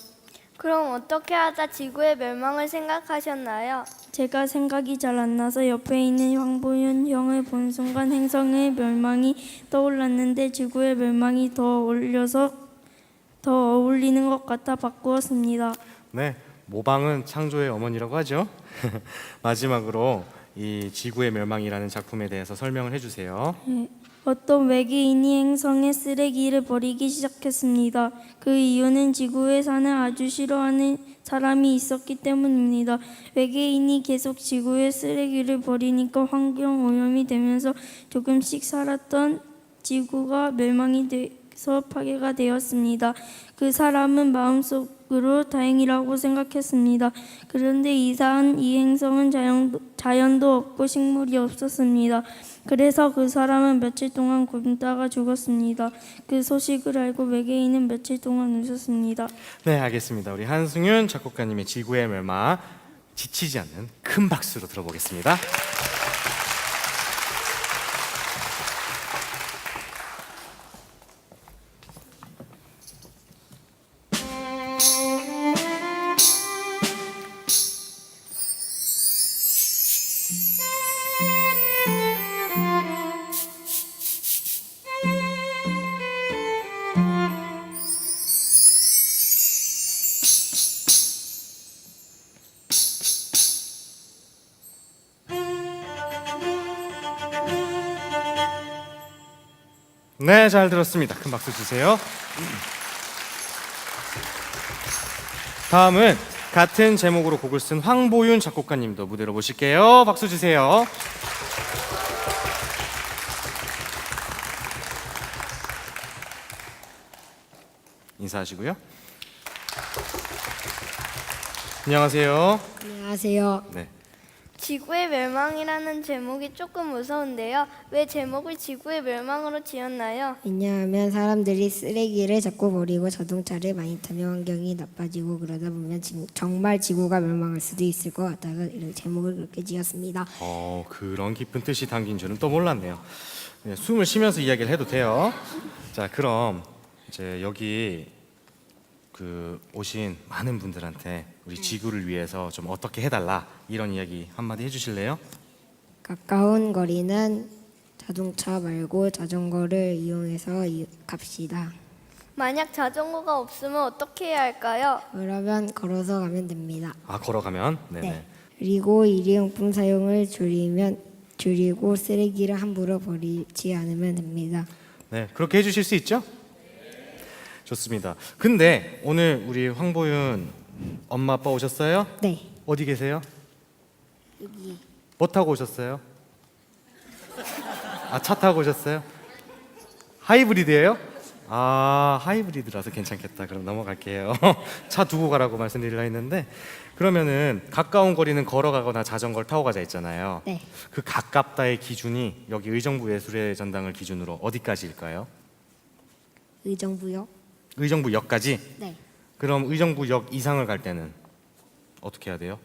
그럼 어떻게 하다 지구의 멸망을 생각하셨나요? 제가 생각이 잘 안 나서 옆에 있는 황보윤 형을 본 순간 행성의 멸망이 떠올랐는데 지구의 멸망이 더 어울리는 것 같아 바꾸었습니다. 네, 모방은 창조의 어머니라고 하죠. 마지막으로 이 지구의 멸망이라는 작품에 대해서 설명을 해주세요. 어떤 외계인이 행성에 쓰레기를 버리기 시작했습니다. 그 이유는 지구에 사는 아주 싫어하는 사람이 있었기 때문입니다. 외계인이 계속 지구에 쓰레기를 버리니까 환경 오염이 되면서 조금씩 살았던 지구가 멸망이 돼서 파괴가 되었습니다. 그 사람은 마음속으로 다행이라고 생각했습니다. 그런데 이상한 이 행성은 자연도 없고 식물이 없었습니다. 그래서 그 사람은 며칠 동안 굶다가 죽었습니다. 그 소식을 알고 외계인은 며칠 동안 웃었습니다. 네, 알겠습니다. 우리 한승윤 작곡가님의 지구의 멸망 지치지 않는 큰 박수로 들어보겠습니다. 네, 잘 들었습니다. 큰 박수 주세요. 다음은 같은 제목으로 곡을 쓴 황보윤 작곡가님도 무대로 모실게요. 박수 주세요. 인사하시고요. 안녕하세요. 안녕하세요. 네. 지구의 멸망이라는 제목이 조금 무서운데요. 왜 제목을 지구의 멸망으로 지었나요? 왜냐하면 사람들이 쓰레기를 자꾸 버리고 자동차를 많이 타면 환경이 나빠지고 그러다 보면 정말 지구가 멸망할 수도 있을 것 같아서 이런 제목을 그렇게 지었습니다. 그런 깊은 뜻이 담긴 줄은 또 몰랐네요. 네, 숨을 쉬면서 이야기를 해도 돼요. 자, 그럼 이제 여기 오신 많은 분들한테 우리 지구를 위해서 좀 어떻게 해달라 이런 이야기 한마디 해주실래요? 가까운 거리는 자동차 말고 자전거를 이용해서 갑시다. 만약 자전거가 없으면 어떻게 해야 할까요? 그러면 걸어서 가면 됩니다. 아, 걸어가면? 네네. 그리고 일회용품 사용을 줄이고 쓰레기를 함부로 버리지 않으면 됩니다. 네, 그렇게 해주실 수 있죠? 좋습니다. 근데 오늘 우리 황보윤 엄마 아빠 오셨어요? 네. 어디 계세요? 여기. 뭐 타고 오셨어요? 아, 차 타고 오셨어요? 하이브리드예요? 아, 하이브리드라서 괜찮겠다. 그럼 넘어갈게요. 차 두고 가라고 말씀드리려 했는데, 그러면은 가까운 거리는 걸어가거나 자전거를 타고 가자 했잖아요. 네. 그 가깝다의 기준이 여기 의정부 예술의 전당을 기준으로 어디까지일까요? 의정부요? 의정부역까지? 네. 그럼 의정부역 이상을 갈 때는 어떻게 해야 돼요?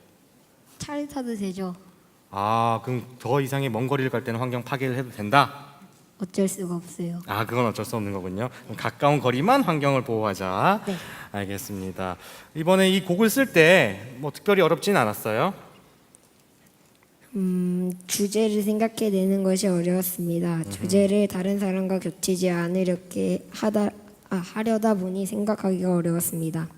차를 타도 되죠. 아, 그럼 더 이상의 먼 거리를 갈 때는 환경 파괴를 해도 된다? 어쩔 수가 없어요. 아, 그건 어쩔 수 없는 거군요. 그럼 가까운 거리만 환경을 보호하자. 네. 알겠습니다. 이번에 이 곡을 쓸 때 뭐 특별히 어렵진 않았어요? 주제를 생각해내는 것이 어려웠습니다. 주제를 다른 사람과 겹치지 않으려게 하려다 보니 생각하기가 어려웠습니다.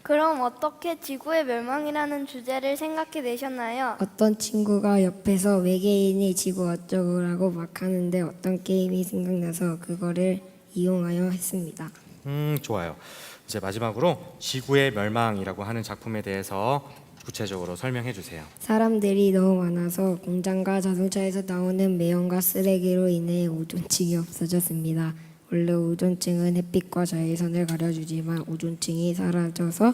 그럼 어떻게 지구의 멸망이라는 주제를 생각해 내셨나요? 어떤 친구가 옆에서 외계인이 지구 어쩌고라고 막 하는데 어떤 게임이 생각나서 그거를 이용하여 했습니다. 좋아요. 이제 마지막으로 지구의 멸망이라고 하는 작품에 대해서 구체적으로 설명해 주세요. 사람들이 너무 많아서 공장과 자동차에서 나오는 매연과 쓰레기로 인해 오존층이 없어졌습니다. 원래 오존층은 햇빛과 자외선을 가려주지만 오존층이 사라져서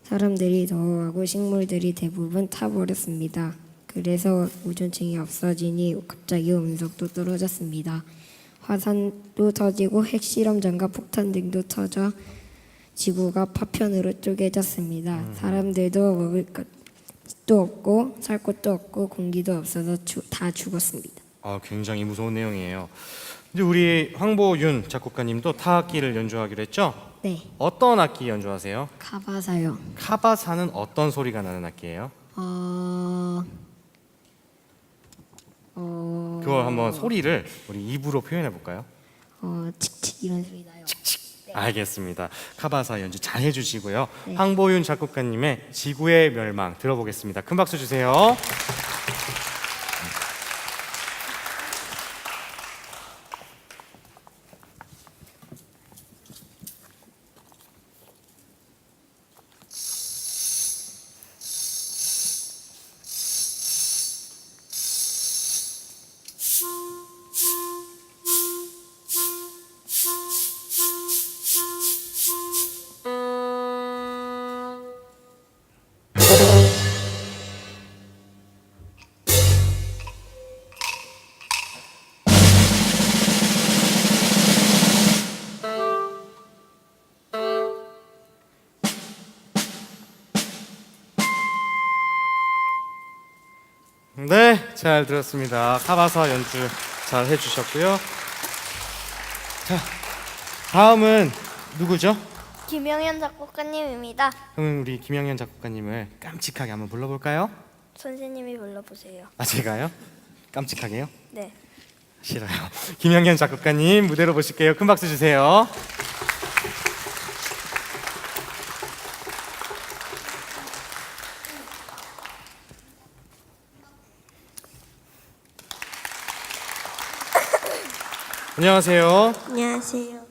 사람들이 더워하고 식물들이 대부분 타버렸습니다. 그래서 오존층이 없어지니 갑자기 운석도 떨어졌습니다. 화산도 터지고 핵실험장과 폭탄 등도 터져 지구가 파편으로 쪼개졌습니다. 사람들도 먹을 것도 없고 살 곳도 없고 공기도 없어서 다 죽었습니다. 아, 굉장히 무서운 내용이에요. 이제 우리 황보윤 작곡가님도 타악기를 연주하기로 했죠? 네, 어떤 악기 연주하세요? 카바사요. 카바사는 어떤 소리가 나는 악기예요? 그걸 한번 소리를 우리 입으로 표현해 볼까요? 칙칙 이런 소리 나요. 알겠습니다. 카바사 연주 잘 해주시고요. 황보윤 작곡가님의 지구의 멸망 들어보겠습니다. 큰 박수 주세요. 네, 잘 들었습니다. 카바사 연주 잘 해주셨고요. 자, 다음은 누구죠? 김영현 작곡가님입니다. 그럼 우리 김영현 작곡가님을 깜찍하게 한번 불러볼까요? 선생님이 불러보세요. 아, 제가요? 깜찍하게요? 네. 싫어요. 김영현 작곡가님 무대로 모실게요. 큰 박수 주세요. 안녕하세요. 안녕하세요.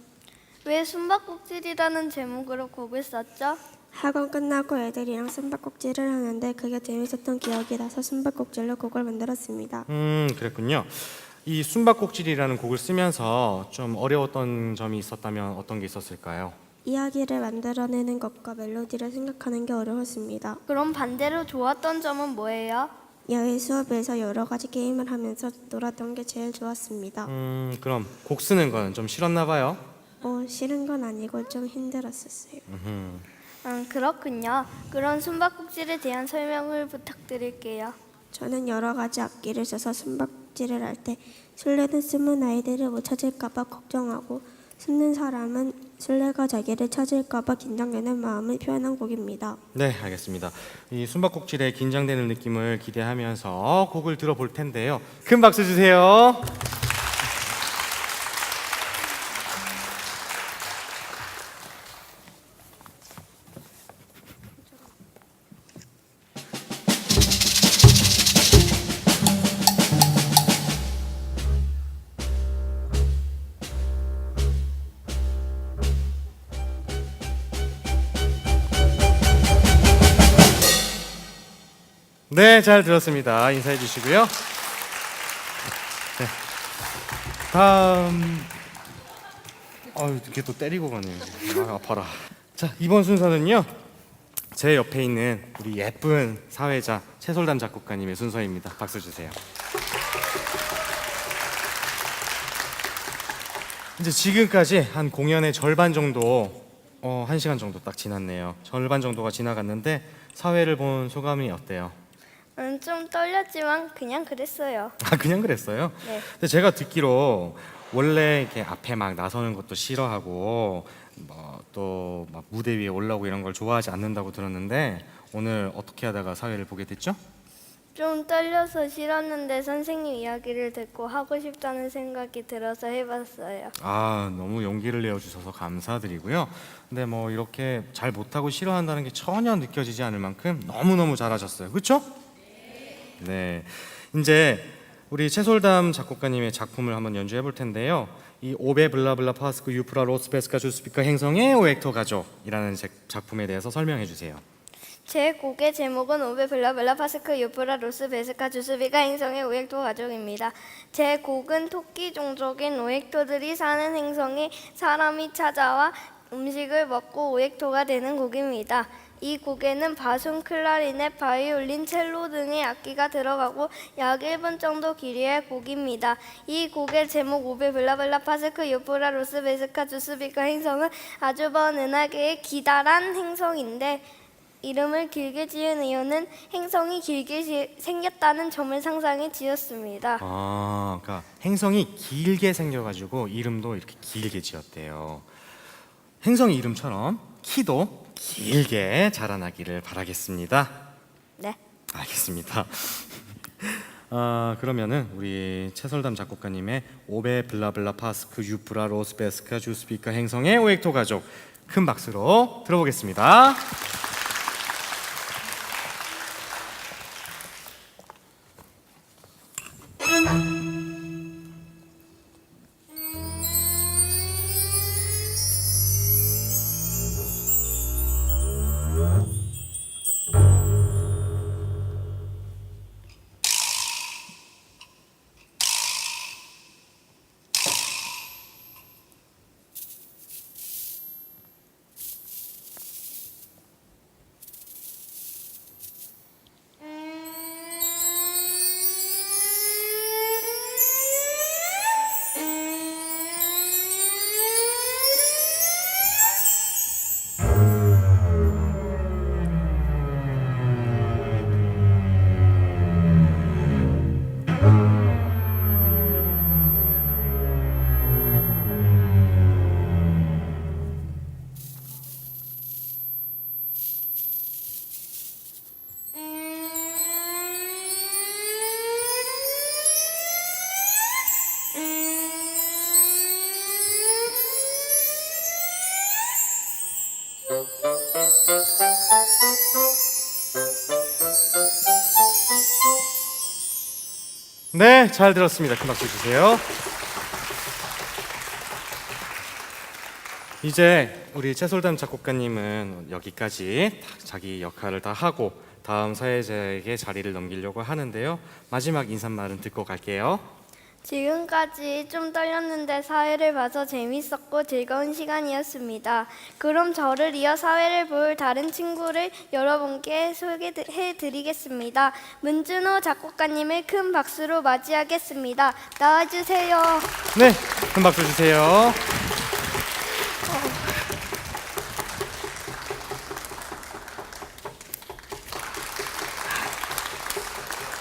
왜 숨바꼭질이라는 제목으로 곡을 썼죠? 학원 끝나고 애들이랑 숨바꼭질을 하는데 그게 재밌었던 기억이 나서 숨바꼭질로 곡을 만들었습니다. 그랬군요. 이 숨바꼭질이라는 곡을 쓰면서 좀 어려웠던 점이 있었다면 어떤 게 있었을까요? 이야기를 만들어내는 것과 멜로디를 생각하는 게 어려웠습니다. 그럼 반대로 좋았던 점은 뭐예요? 야외 수업에서 여러 가지 게임을 하면서 놀았던 게 제일 좋았습니다. 그럼 곡 쓰는 건 좀 싫었나 봐요. 싫은 건 아니고 좀 힘들었었어요. 그렇군요. 그런 숨바꼭질에 대한 설명을 부탁드릴게요. 저는 여러 가지 악기를 써서 숨바꼭질을 할 때 술래는 숨은 아이들을 못 찾을까 봐 걱정하고 숨는 사람은 술래가 자기를 찾을까 봐 긴장되는 마음을 표현한 곡입니다. 네, 알겠습니다. 이 숨바꼭질에 긴장되는 느낌을 기대하면서 곡을 들어볼 텐데요. 큰 박수 주세요. 네, 잘 들었습니다. 인사해 주시고요. 네. 다음. 이렇게 또 때리고 가네요. 아파라. 자, 이번 순서는요. 제 옆에 있는 우리 예쁜 사회자 채솔담 작곡가님의 순서입니다. 박수 주세요. 이제 지금까지 한 공연의 절반 정도, 1시간 정도 딱 지났네요. 절반 정도가 지나갔는데 사회를 본 소감이 어때요? 좀 떨렸지만 그냥 그랬어요. 아, 그냥 그랬어요? 네. 근데 제가 듣기로 원래 이렇게 앞에 막 나서는 것도 싫어하고 또 막 무대 위에 올라오고 이런 걸 좋아하지 않는다고 들었는데 오늘 어떻게 하다가 사회를 보게 됐죠? 좀 떨려서 싫었는데 선생님 이야기를 듣고 하고 싶다는 생각이 들어서 해봤어요. 아, 너무 용기를 내어주셔서 감사드리고요. 근데 뭐 이렇게 잘 못하고 싫어한다는 게 전혀 느껴지지 않을 만큼 너무너무 잘하셨어요. 그렇죠? 네. 이제 우리 채솔담 작곡가님의 작품을 한번 연주해 볼 텐데요. 이 오베 블라블라 파스크 유프라 로스베스카 주스피카 행성의 오액토 가족이라는 작품에 대해서 설명해 주세요. 제 곡의 제목은 오베 블라블라 파스크 유프라 로스 베스카 주스비가 행성의 오액토 가족입니다. 제 곡은 토끼 종족인 오액토들이 사는 행성에 사람이 찾아와 음식을 먹고 오액토가 되는 곡입니다. 이 곡에는 바순, 클라리넷, 바이올린, 첼로 등의 악기가 들어가고 약 1분 정도 길이의 곡입니다. 이 곡의 제목 오베 블라블라 파스크 유프라 로스 베스카 주스비카 행성은 아주 먼 은하계의 기다란 행성인데 이름을 길게 지은 이유는 행성이 길게 생겼다는 점을 상상해 지었습니다. 아, 그러니까 행성이 길게 생겨가지고 이름도 이렇게 길게 지었대요. 행성 이름처럼 키도 길게 자라나기를 바라겠습니다. 네. 알겠습니다. 그러면은 우리 채솔담 작곡가님의 오베 블라블라 파스크 유프라 로스베스카 주스피카 행성의 오액토 가족 큰 박수로 들어보겠습니다. 네, 잘 들었습니다. 큰 박수 주세요. 이제 우리 채솔담 작곡가님은 여기까지 자기 역할을 다 하고 다음 사회자에게 자리를 넘기려고 하는데요. 마지막 인사말은 듣고 갈게요. 지금까지 좀 떨렸는데 사회를 봐서 재밌었고 즐거운 시간이었습니다. 그럼 저를 이어 사회를 볼 다른 친구를 여러분께 소개해드리겠습니다. 문준호 작곡가님을 큰 박수로 맞이하겠습니다. 나와주세요. 네, 큰 박수 주세요.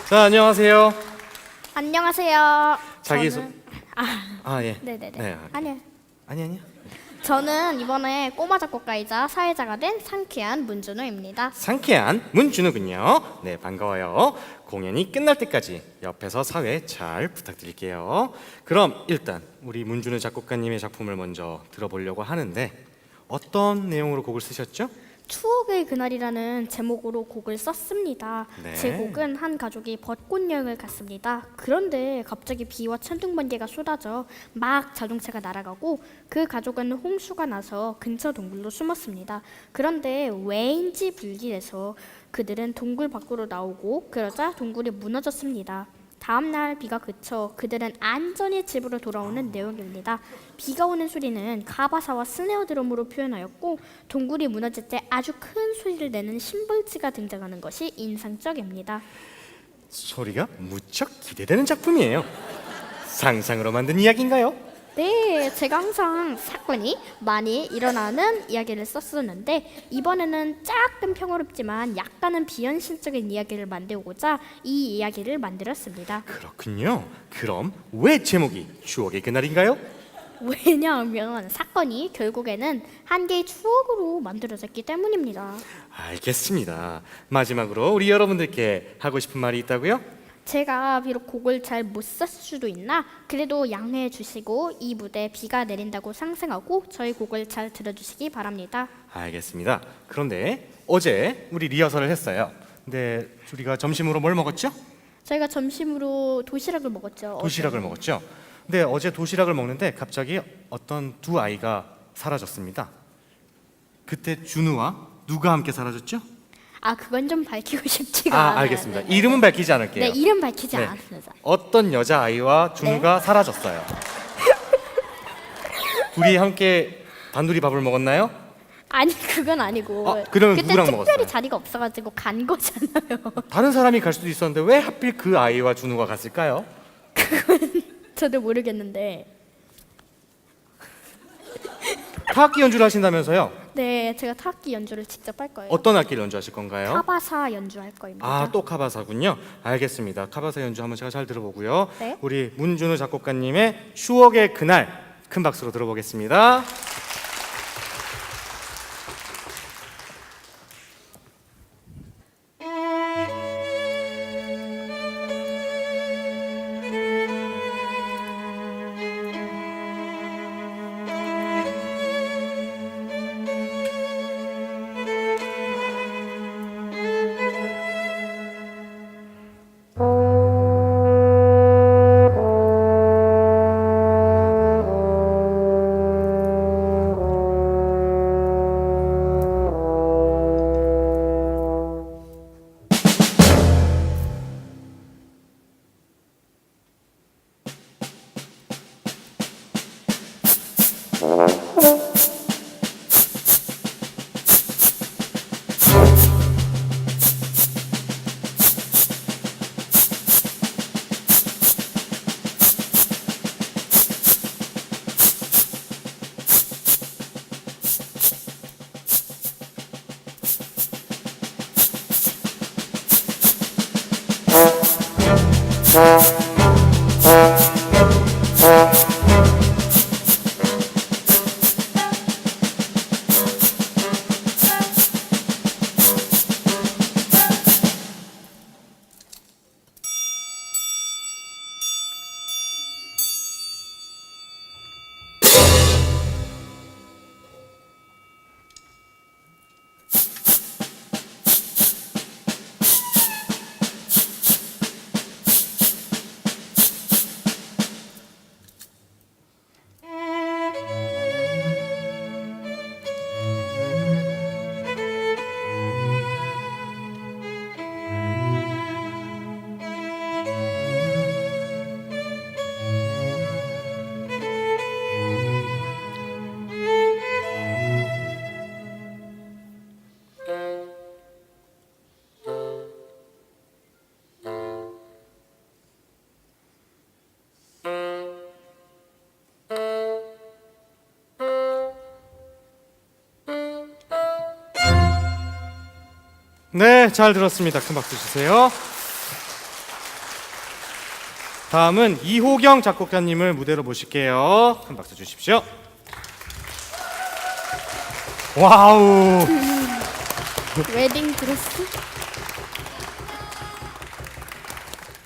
자, 안녕하세요. 안녕하세요. 자기 저는- 예. 네네네. 네. 아니요. 아니야. 저는 이번에 꼬마 작곡가이자 사회자가 된 상쾌한 문준호입니다. 상쾌한 문준우군요. 네, 반가워요. 공연이 끝날 때까지 옆에서 사회 잘 부탁드릴게요. 그럼 일단 우리 문준우 작곡가님의 작품을 먼저 들어보려고 하는데 어떤 내용으로 곡을 쓰셨죠? 추억의 그날이라는 제목으로 곡을 썼습니다. 네. 제 곡은 한 가족이 벚꽃 여행을 갔습니다. 그런데 갑자기 비와 천둥 번개가 쏟아져 막 자동차가 날아가고 그 가족은 홍수가 나서 근처 동굴로 숨었습니다. 그런데 왜인지 불길해서 그들은 동굴 밖으로 나오고 그러자 동굴이 무너졌습니다. 다음 날 비가 그쳐 그들은 안전히 집으로 돌아오는 내용입니다. 비가 오는 소리는 가바사와 스네어 드럼으로 표현하였고 동굴이 무너질 때 아주 큰 소리를 내는 심벌지가 등장하는 것이 인상적입니다. 소리가 무척 기대되는 작품이에요. 상상으로 만든 이야기인가요? 네, 제가 항상 사건이 많이 일어나는 이야기를 썼었는데 이번에는 조금 평화롭지만 약간은 비현실적인 이야기를 만들고자 이 이야기를 만들었습니다. 그렇군요. 그럼 왜 제목이 추억의 그날인가요? 왜냐하면 사건이 결국에는 한 개의 추억으로 만들어졌기 때문입니다. 알겠습니다. 마지막으로 우리 여러분들께 하고 싶은 말이 있다고요? 제가 비록 곡을 잘 못 썼을 수도 있나 그래도 양해해 주시고 이 무대에 비가 내린다고 상상하고 저희 곡을 잘 들어주시기 바랍니다. 알겠습니다. 그런데 어제 우리 리허설을 했어요. 근데 우리가 점심으로 뭘 먹었죠? 저희가 점심으로 도시락을 먹었죠. 도시락을 먹었죠. 근데 어제 도시락을 먹는데 갑자기 어떤 두 아이가 사라졌습니다. 그때 준우와 누가 함께 사라졌죠? 아, 그건 좀 밝히고 싶지가 않아요. 알겠습니다. 네. 이름은 밝히지 않을게요. 네, 이름 밝히지 네. 않습니다. 어떤 여자 아이와 준우가 사라졌어요. 둘이 함께 단둘이 밥을 먹었나요? 아니, 그건 아니고. 그러면 그때 누구랑 특별히 먹었어요? 자리가 없어가지고 간 거잖아요. 다른 사람이 갈 수도 있었는데 왜 하필 그 아이와 준우가 갔을까요? 저도 모르겠는데. 타악기 연주를 하신다면서요? 네, 제가 타악기 연주를 직접 할 거예요. 어떤 악기를 연주하실 건가요? 카바사 연주할 거입니다. 또 카바사군요. 알겠습니다. 카바사 연주 한번 제가 잘 들어보고요. 네. 우리 문준우 작곡가님의 추억의 그날 큰 박수로 들어보겠습니다. 네, 잘 들었습니다. 큰 박수 주세요. 다음은 이호경 작곡가님을 무대로 모실게요. 큰 박수 주십시오. 와우. 웨딩 드레스?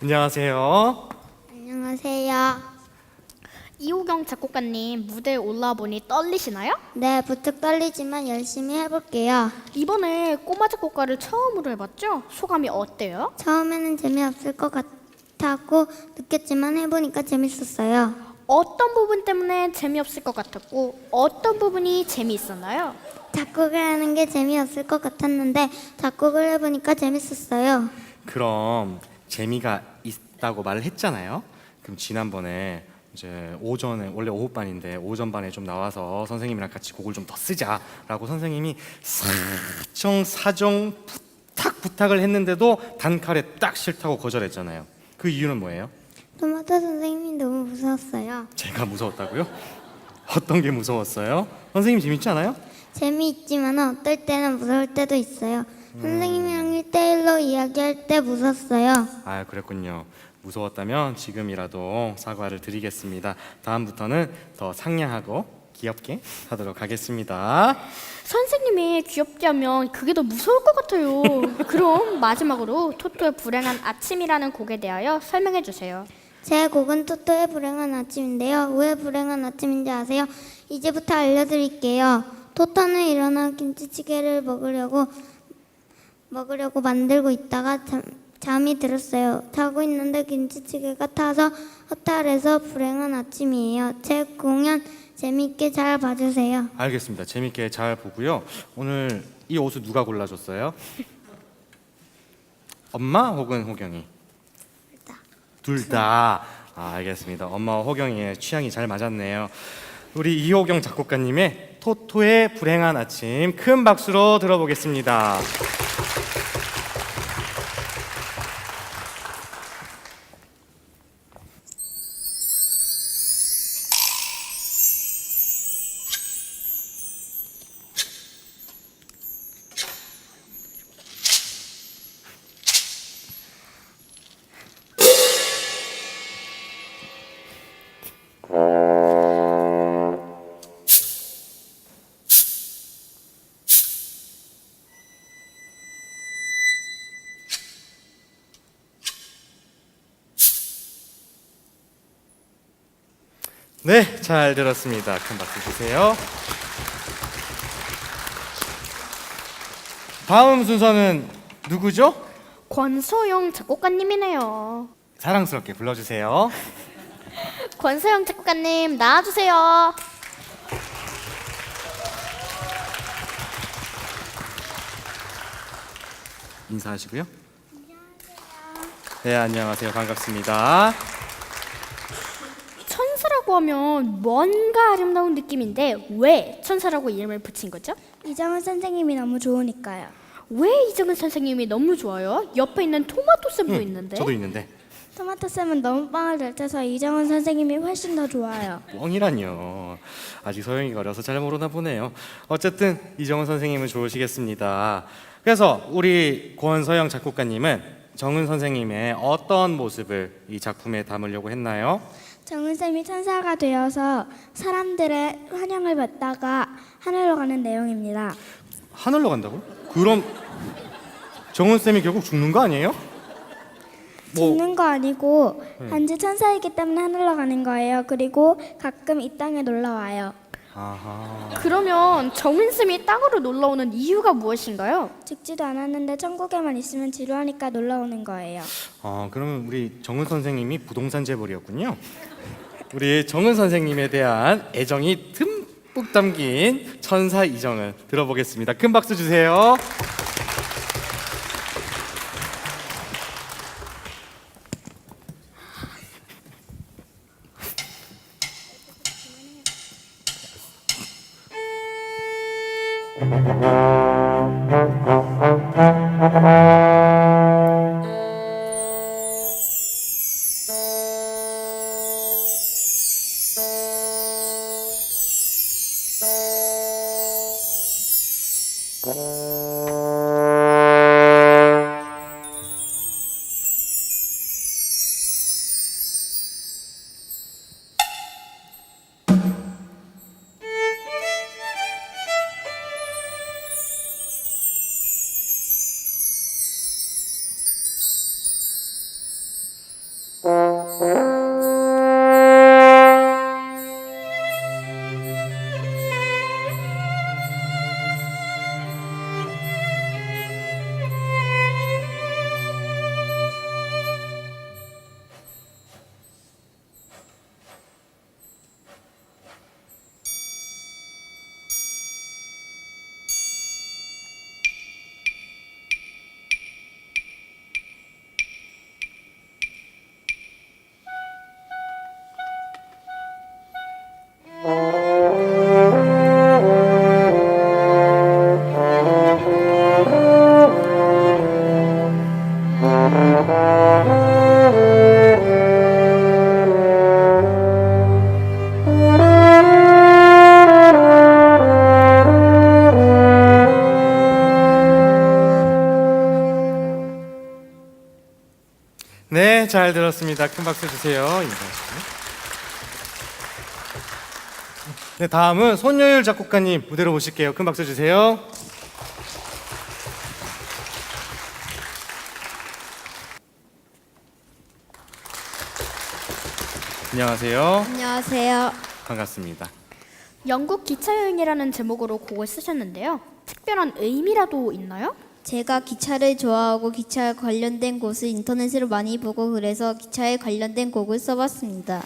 안녕하세요. 안녕하세요. 이호경 작곡가님 무대에 올라와 보니 떨리시나요? 네, 부쩍 떨리지만 열심히 해볼게요. 이번에 꼬마 작곡가를 처음으로 해봤죠? 소감이 어때요? 처음에는 재미없을 것 같았고 느꼈지만 해보니까 재밌었어요. 어떤 부분 때문에 재미없을 것 같았고 어떤 부분이 재미있었나요? 작곡을 하는 게 재미없을 것 같았는데 작곡을 해보니까 재밌었어요. 그럼 재미가 있다고 말을 했잖아요. 그럼 지난번에 이제 오전에 원래 오후반인데 오전반에 좀 나와서 선생님이랑 같이 곡을 좀 더 쓰자라고 선생님이 사정 부탁을 했는데도 단칼에 딱 싫다고 거절했잖아요. 그 이유는 뭐예요? 토마토 선생님이 너무 무서웠어요. 제가 무서웠다고요? 어떤 게 무서웠어요? 선생님 재밌지 않아요? 재미있지만 어떨 때는 무서울 때도 있어요. 선생님이랑 1대1로 이야기할 때 무섭어요. 아, 그랬군요. 무서웠다면 지금이라도 사과를 드리겠습니다. 다음부터는 더 상냥하고 귀엽게 하도록 하겠습니다. 선생님이 귀엽게 하면 그게 더 무서울 것 같아요. 그럼 마지막으로 토토의 불행한 아침이라는 곡에 대하여 설명해 주세요. 제 곡은 토토의 불행한 아침인데요. 왜 불행한 아침인지 아세요? 이제부터 알려드릴게요. 토토는 일어나 김치찌개를 먹으려고 만들고 있다가 잠이 들었어요. 자고 있는데 김치찌개가 타서 허탈해서 불행한 아침이에요. 제 공연 재밌게 잘 봐주세요. 알겠습니다. 재밌게 잘 보고요. 오늘 이 옷을 누가 골라줬어요? 엄마 혹은 호경이? 둘 다. 아, 알겠습니다. 엄마와 호경이의 취향이 잘 맞았네요. 우리 이호경 작곡가님의 토토의 불행한 아침 큰 박수로 들어보겠습니다. 네, 잘 들었습니다. 큰 박수 주세요. 다음 순서는 누구죠? 권소영 작곡가님이네요. 사랑스럽게 불러주세요. 권소영 작곡가님 나와주세요. 인사하시고요. 네, 안녕하세요. 반갑습니다. 천사라고 하면 뭔가 아름다운 느낌인데 왜 천사라고 이름을 붙인 거죠? 이정은 선생님이 너무 좋으니까요. 왜 이정은 선생님이 너무 좋아요? 옆에 있는 토마토 쌤도 있는데. 저도 있는데. 토마토 쌤은 너무 빵을 잘 쳐서 이정은 선생님이 훨씬 더 좋아요. 뻥이라뇨. 아직 소영이가 어려서 잘 모르나 보네요. 어쨌든 이정은 선생님은 좋으시겠습니다. 그래서 우리 권서영 작곡가님은 정은 선생님의 어떤 모습을 이 작품에 담으려고 했나요? 정은 쌤이 천사가 되어서 사람들의 환영을 받다가 하늘로 가는 내용입니다. 하늘로 간다고? 그럼 정은 쌤이 결국 죽는 거 아니에요? 죽는 거 아니고 단지 천사이기 때문에 하늘로 가는 거예요. 그리고 가끔 이 땅에 놀러 와요. 아하. 그러면 정은 쌤이 땅으로 놀러 오는 이유가 무엇인가요? 죽지도 않았는데 천국에만 있으면 지루하니까 놀러 오는 거예요. 그러면 우리 정은 선생님이 부동산 재벌이었군요. 우리 정은 선생님에 대한 애정이 듬뿍 담긴 천사 이정은 들어보겠습니다. 큰 박수 주세요. 네, 잘 들었습니다. 큰 박수 주세요. 인사하시고. 네, 다음은 손여율 작곡가님 무대로 모실게요. 큰 박수 주세요. 안녕하세요. 안녕하세요. 반갑습니다. 영국 기차 여행이라는 제목으로 곡을 쓰셨는데요. 특별한 의미라도 있나요? 제가 기차를 좋아하고 기차 관련된 곳을 인터넷으로 많이 보고 그래서 기차에 관련된 곡을 써봤습니다.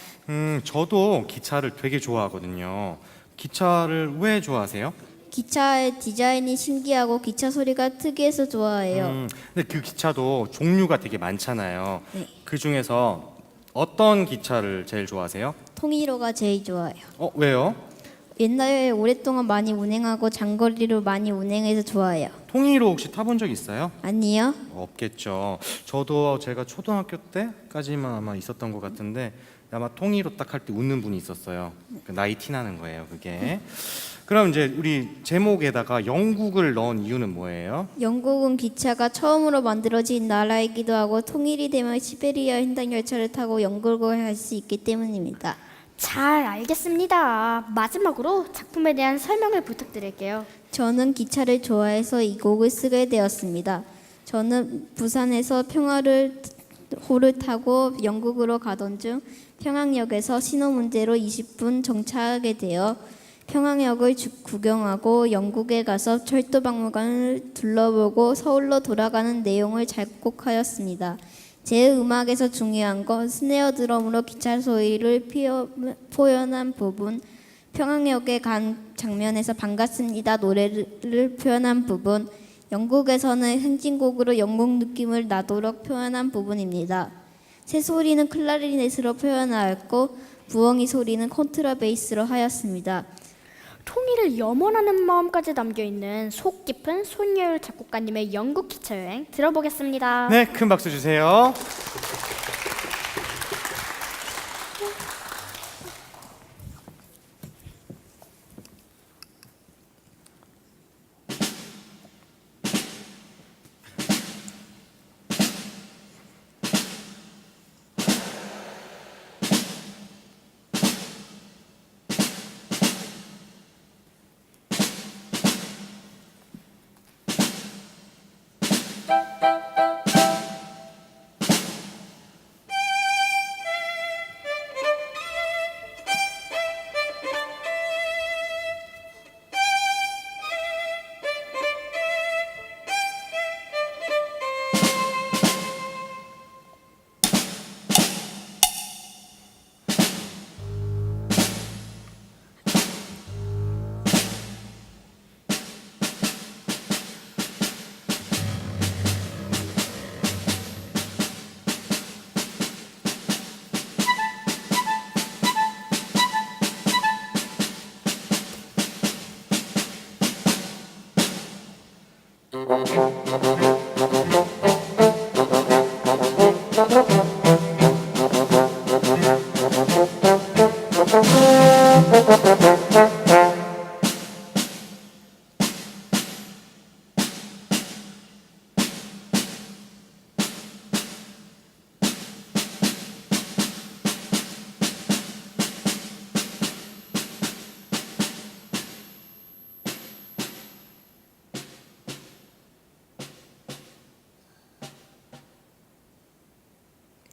저도 기차를 되게 좋아하거든요. 기차를 왜 좋아하세요? 기차의 디자인이 신기하고 기차 소리가 특이해서 좋아해요. 근데 그 기차도 종류가 되게 많잖아요. 네. 그 중에서 어떤 기차를 제일 좋아하세요? 통일호가 제일 좋아요. 왜요? 옛날에 오랫동안 많이 운행하고 장거리로 많이 운행해서 좋아해요. 통일호 혹시 타본 적 있어요? 아니요. 없겠죠. 저도 제가 초등학교 때까지만 아마 있었던 것 같은데 아마 통일호 딱 할 때 웃는 분이 있었어요. 나이 티 나는 거예요, 그게. 그럼 이제 우리 제목에다가 영국을 넣은 이유는 뭐예요? 영국은 기차가 처음으로 만들어진 나라이기도 하고 통일이 되면 시베리아 횡단 열차를 타고 영국을 갈 수 있기 때문입니다. 잘 알겠습니다. 마지막으로 작품에 대한 설명을 부탁드릴게요. 저는 기차를 좋아해서 이 곡을 쓰게 되었습니다. 저는 부산에서 평화호를 타고 영국으로 가던 중 평양역에서 신호 문제로 20분 정차하게 되어 평양역을 구경하고 영국에 가서 철도박물관을 둘러보고 서울로 돌아가는 내용을 작곡하였습니다. 제 음악에서 중요한 건 스네어 드럼으로 기차 소리를 표현한 부분, 평양역에 간 장면에서 반갑습니다 노래를 표현한 부분, 영국에서는 행진곡으로 영국 느낌을 나도록 표현한 부분입니다. 새 소리는 클라리넷으로 표현하였고 부엉이 소리는 콘트라베이스로 하였습니다. 통일을 염원하는 마음까지 담겨있는 속 깊은 손여율 작곡가님의 영국 기차 여행 들어보겠습니다. 네, 큰 박수 주세요.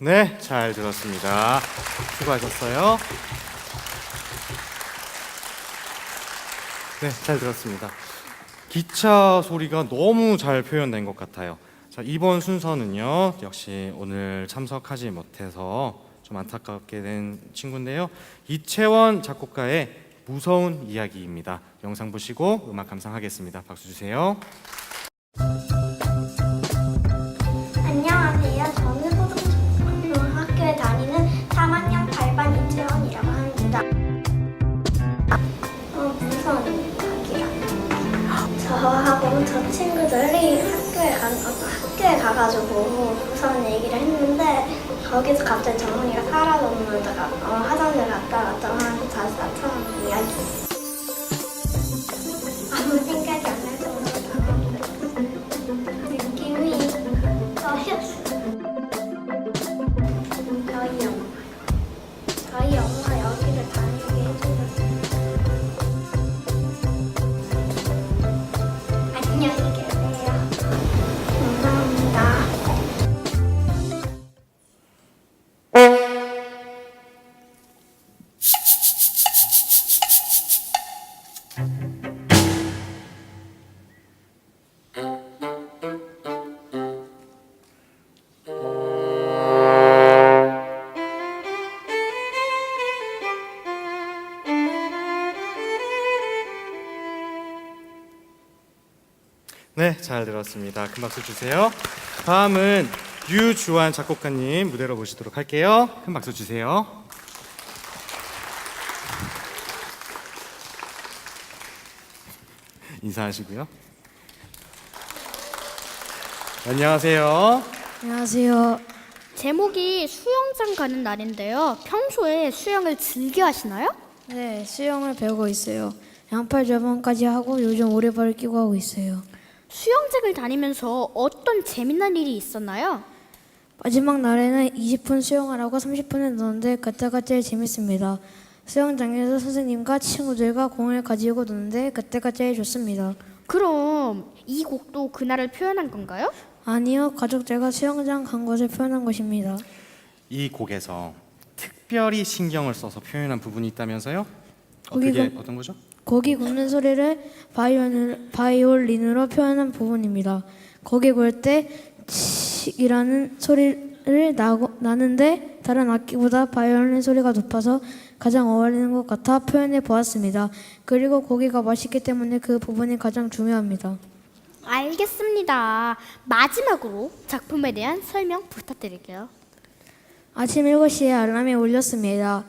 네, 잘 들었습니다. 수고하셨어요. 네, 잘 들었습니다. 기차 소리가 너무 잘 표현된 것 같아요. 자, 이번 순서는요, 역시 오늘 참석하지 못해서 좀 안타깝게 된 친구인데요. 이채원 작곡가의 무서운 이야기입니다. 영상 보시고 음악 감상하겠습니다. 박수 주세요. 안녕하세요. 저는 초등학교에 다니는 3학년 8반 이채원이라고 합니다. 무서운 이야기요. 저하고 저 친구들이 학교에 가가지고 무서운 얘기를 했는데 거기서 갑자기 정훈이가 사라졌는데가 화장실 갔다 왔다가 다시 나타나는 이야기. 아무 생각이 안 날 정도로 느낌이 떨렸어요. 네, 잘 들었습니다. 큰 박수 주세요. 다음은 유주환 작곡가님 무대로 모시도록 할게요. 큰 박수 주세요. 인사하시고요. 안녕하세요. 안녕하세요. 제목이 수영장 가는 날인데요. 평소에 수영을 즐겨 하시나요? 네, 수영을 배우고 있어요. 양팔 절반까지 하고 요즘 오리발을 끼고 하고 있어요. 수영장을 다니면서 어떤 재미난 일이 있었나요? 마지막 날에는 20분 수영을 하고 30분을 노는데 그때가 제일 재밌습니다. 수영장에서 선생님과 친구들과 공을 가지고 노는데 그때가 제일 좋습니다. 그럼 이 곡도 그날을 표현한 건가요? 아니요, 가족들과 수영장 간 것을 표현한 것입니다. 이 곡에서 특별히 신경을 써서 표현한 부분이 있다면서요? 거기가- 그게 어떤 거죠? 고기 굽는 소리를 바이올린으로 표현한 부분입니다. 고기 구울 때 칙이라는 소리를 나는데 다른 악기보다 바이올린 소리가 높아서 가장 어울리는 것 같아 표현해 보았습니다. 그리고 고기가 맛있기 때문에 그 부분이 가장 중요합니다. 알겠습니다. 마지막으로 작품에 대한 설명 부탁드릴게요. 아침 7시에 알람이 울렸습니다.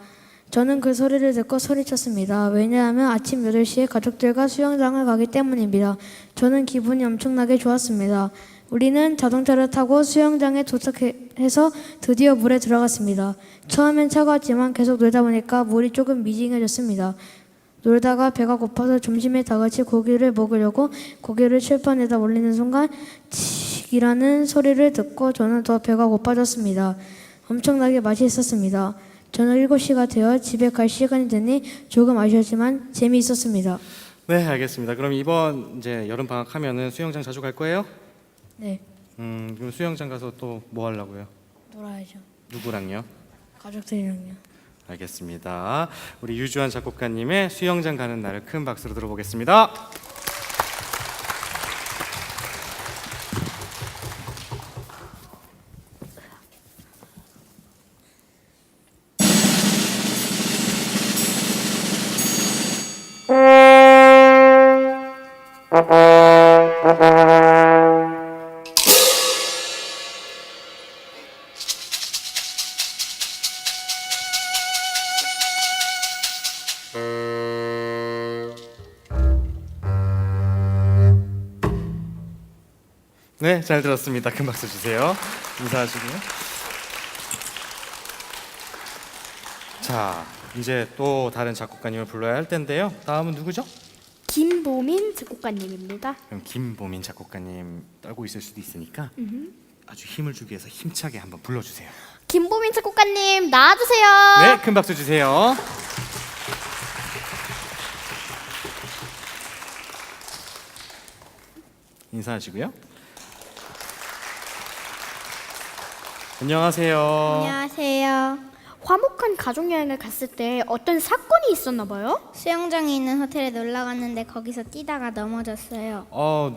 저는 그 소리를 듣고 소리쳤습니다. 왜냐하면 아침 8시에 가족들과 수영장을 가기 때문입니다. 저는 기분이 엄청나게 좋았습니다. 우리는 자동차를 타고 수영장에 도착해서 드디어 물에 들어갔습니다. 처음엔 차가웠지만 계속 놀다 보니까 물이 조금 미징해졌습니다. 놀다가 배가 고파서 점심에 다 같이 고기를 먹으려고 고기를 철판에다 올리는 순간 칙이라는 소리를 듣고 저는 더 배가 고파졌습니다. 엄청나게 맛있었습니다. 저는 7시가 되어 집에 갈 시간이 되니 조금 아쉬웠지만 재미있었습니다. 네, 알겠습니다. 그럼 이번 이제 여름 방학 하면은 수영장 자주 갈 거예요? 네, 그럼 수영장 가서 또 뭐 하려고요? 놀아야죠. 누구랑요? 가족들이랑요. 알겠습니다. 우리 유주환 작곡가님의 수영장 가는 날을 큰 박수로 들어보겠습니다. 네, 잘 들었습니다. 큰 박수 주세요. 인사하시고요. 자, 이제 또 다른 작곡가님을 불러야 할 텐데요. 다음은 누구죠? 김보민 작곡가님입니다. 그럼 김보민 작곡가님 떨고 있을 수도 있으니까 아주 힘을 주기 위해서 힘차게 한번 불러주세요. 김보민 작곡가님 나와주세요. 네, 큰 박수 주세요. 인사하시고요. 안녕하세요. 안녕하세요. 화목한 가족 여행을 갔을 때 어떤 사건이 있었나 봐요? 수영장에 있는 호텔에 놀러 갔는데 거기서 뛰다가 넘어졌어요.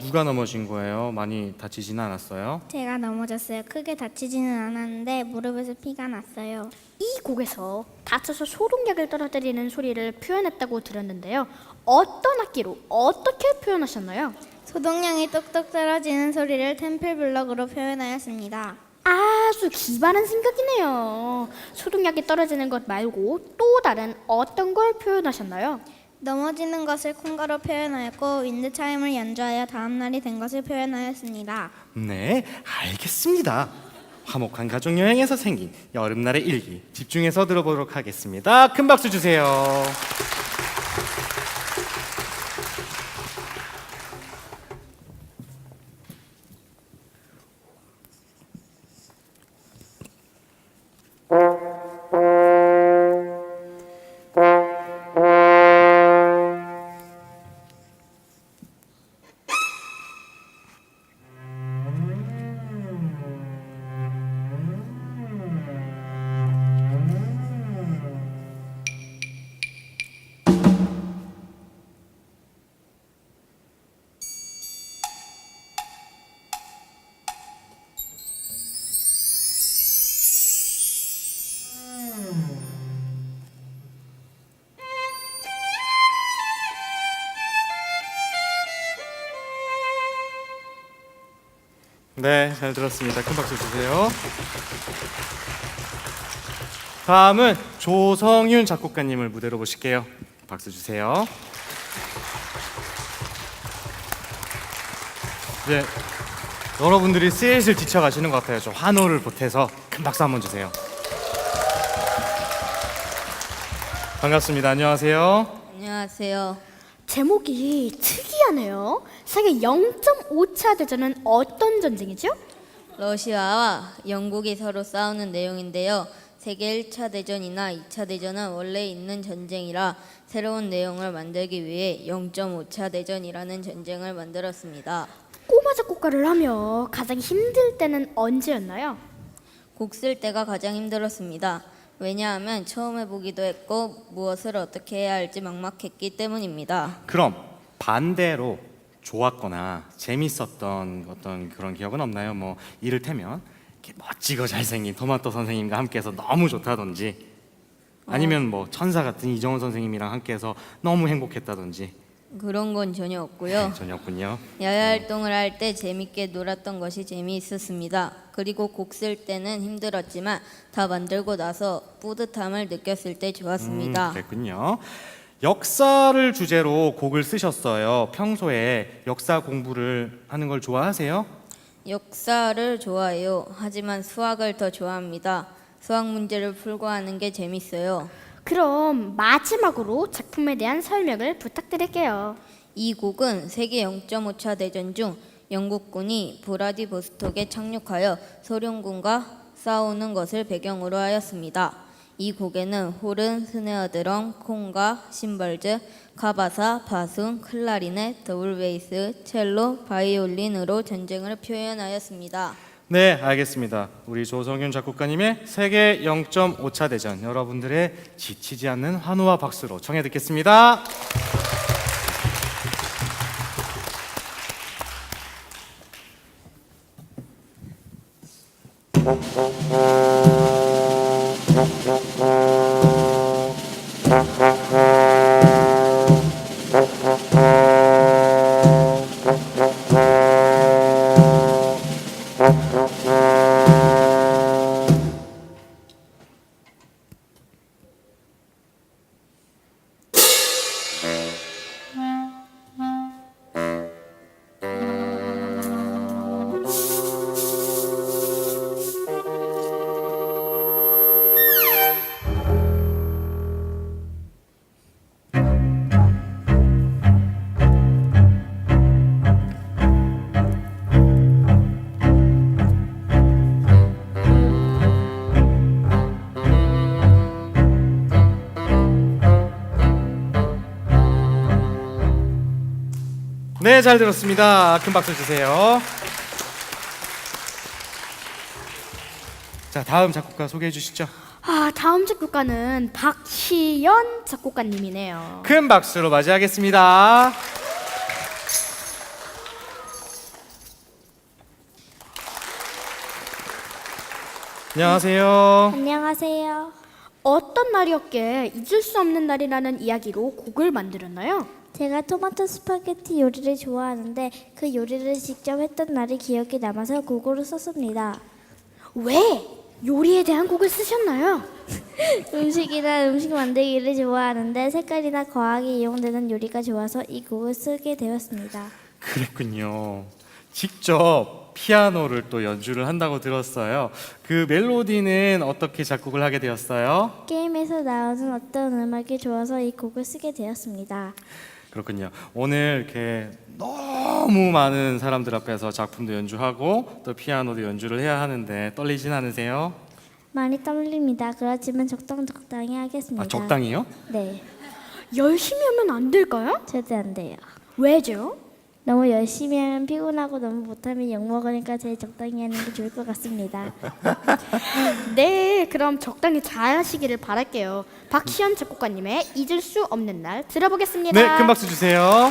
누가 넘어진 거예요? 많이 다치지는 않았어요? 제가 넘어졌어요. 크게 다치지는 않았는데 무릎에서 피가 났어요. 이 곡에서 다쳐서 소독약을 떨어뜨리는 소리를 표현했다고 들었는데요. 어떤 악기로 어떻게 표현하셨나요? 소독량이 똑똑 떨어지는 소리를 템플블럭으로 표현하였습니다. 아주 기발한 생각이네요. 소독약이 떨어지는 것 말고 또 다른 어떤 걸 표현하셨나요? 넘어지는 것을 콩가로 표현하였고 윈드차임을 연주하여 다음 날이 된 것을 표현하였습니다. 네, 알겠습니다. 화목한 가족 여행에서 생긴 여름날의 일기 집중해서 들어보도록 하겠습니다. 큰 박수 주세요. 네, 잘 들었습니다. 큰 박수 주세요. 다음은 조성윤 작곡가님을 무대로 모실게요. 박수 주세요. 네, 여러분들이 슬슬 지쳐가시는 것 같아요. 좀 환호를 보태서 큰 박수 한번 주세요. 반갑습니다. 안녕하세요. 안녕하세요. 제목이 특이하네요. 세계 0.5차 대전은 어떤 전쟁이죠? 러시아와 영국이 서로 싸우는 내용인데요. 세계 1차 대전이나 2차 대전은 원래 있는 전쟁이라 새로운 내용을 만들기 위해 0.5차 대전이라는 전쟁을 만들었습니다. 꼬마 작곡가를 하며 가장 힘들 때는 언제였나요? 곡 쓸 때가 가장 힘들었습니다. 왜냐하면 처음 해보기도 했고 무엇을 어떻게 해야 할지 막막했기 때문입니다. 그럼 반대로 좋았거나 재밌었던 어떤 그런 기억은 없나요? 뭐 이를테면 이렇게 멋지고 잘생긴 토마토 선생님과 함께해서 너무 좋다든지, 아니면 뭐 천사 같은 이정원 선생님이랑 함께해서 너무 행복했다든지. 그런 건 전혀 없고요. 전혀 없군요. 야외 활동을 할 때 재밌게 놀았던 것이 재미있었습니다. 그리고 곡 쓸 때는 힘들었지만 다 만들고 나서 뿌듯함을 느꼈을 때 좋았습니다. 그랬군요. 역사를 주제로 곡을 쓰셨어요. 평소에 역사 공부를 하는 걸 좋아하세요? 역사를 좋아해요. 하지만 수학을 더 좋아합니다. 수학 문제를 풀고 하는 게 재밌어요. 그럼 마지막으로 작품에 대한 설명을 부탁드릴게요. 이 곡은 세계 0.5차 대전 중 영국군이 브라디보스톡에 착륙하여 소련군과 싸우는 것을 배경으로 하였습니다. 이 곡에는 호른, 스네어 드럼, 콩가, 심벌즈, 카바사, 바순, 클라리넷, 더블 베이스, 첼로, 바이올린으로 전쟁을 표현하였습니다. 네, 알겠습니다. 우리 조성윤 작곡가님의 세계 0.5차 대전, 여러분들의 지치지 않는 환호와 박수로 청해 듣겠습니다. 네, 잘 들었습니다. 큰 박수 주세요. 자, 다음 작곡가 소개해 주시죠. 다음 작곡가는 박희연 작곡가님이네요. 큰 박수로 맞이하겠습니다. 안녕하세요. 안녕하세요. 어떤 날이었기에 잊을 수 없는 날이라는 이야기로 곡을 만들었나요? 제가 토마토 스파게티 요리를 좋아하는데 그 요리를 직접 했던 날이 기억에 남아서 곡으로 썼습니다. 왜 요리에 대한 곡을 쓰셨나요? 음식이나 음식 만들기를 좋아하는데 색깔이나 과하게 이용되는 요리가 좋아서 이 곡을 쓰게 되었습니다. 그랬군요. 직접 피아노를 또 연주를 한다고 들었어요. 그 멜로디는 어떻게 작곡을 하게 되었어요? 게임에서 나오는 어떤 음악이 좋아서 이 곡을 쓰게 되었습니다. 그렇군요. 오늘 이렇게 너무 많은 사람들 앞에서 작품도 연주하고 또 피아노도 연주를 해야 하는데 떨리진 않으세요? 많이 떨립니다. 그렇지만 적당히 하겠습니다. 아, 적당히요? 네, 열심히 하면 안 될까요? 절대 안 돼요. 왜죠? 너무 열심히 하면 피곤하고 너무 못하면 욕먹으니까 제일 적당히 하는 게 좋을 것 같습니다. 네, 그럼 적당히 잘 하시기를 바랄게요. 박희연 작곡가님의 잊을 수 없는 날 들어보겠습니다. 네, 큰 박수 주세요.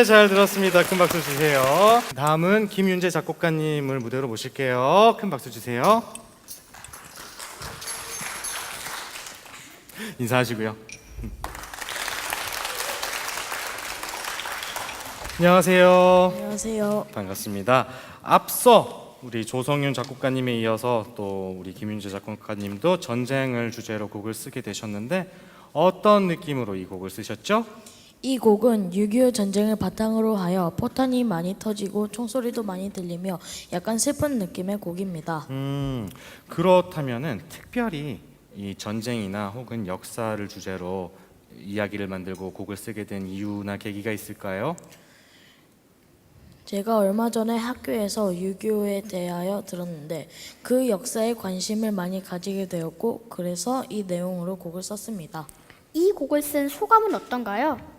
네, 잘 들었습니다. 큰 박수 주세요. 다음은 김윤재 작곡가님을 무대로 모실게요. 큰 박수 주세요. 인사하시고요. 안녕하세요. 안녕하세요. 반갑습니다. 앞서 우리 조성윤 작곡가님에 이어서 또 우리 김윤재 작곡가님도 전쟁을 주제로 곡을 쓰게 되셨는데 어떤 느낌으로 이 곡을 쓰셨죠? 이 곡은 6.25 전쟁을 바탕으로 하여 포탄이 많이 터지고 총소리도 많이 들리며 약간 슬픈 느낌의 곡입니다. 그렇다면은 특별히 이 전쟁이나 혹은 역사를 주제로 이야기를 만들고 곡을 쓰게 된 이유나 계기가 있을까요? 제가 얼마 전에 학교에서 6.25에 대하여 들었는데 그 역사에 관심을 많이 가지게 되었고 그래서 이 내용으로 곡을 썼습니다. 이 곡을 쓴 소감은 어떤가요?